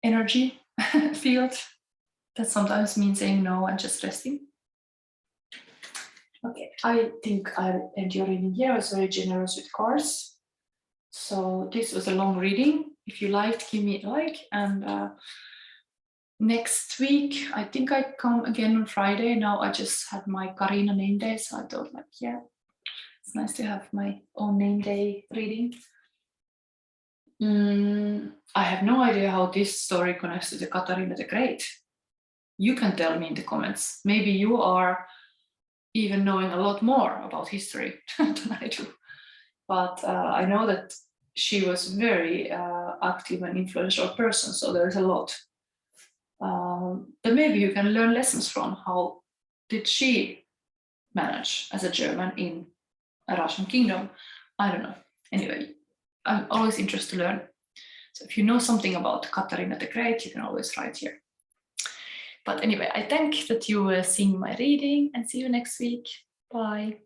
energy field. That sometimes means saying no and just resting. Okay, I think I'll end your reading here. I was very generous with cards. So this was a long reading. If you liked, give me a like. And next week, I think I come again on Friday. Now I just had my Karina name day, so I thought like, yeah, it's nice to have my own name day reading. I have no idea how this story connects to the Katarina the Great. You can tell me in the comments. Maybe you are even knowing a lot more about history than I do. But I know that she was very active and influential person, so there's a lot that maybe you can learn lessons from. How did she manage as a German in a Russian kingdom? I don't know. Anyway, I'm always interested to learn. So if you know something about Katarina the Great, you can always write here. But anyway, I thank that you were seeing my reading and see you next week. Bye.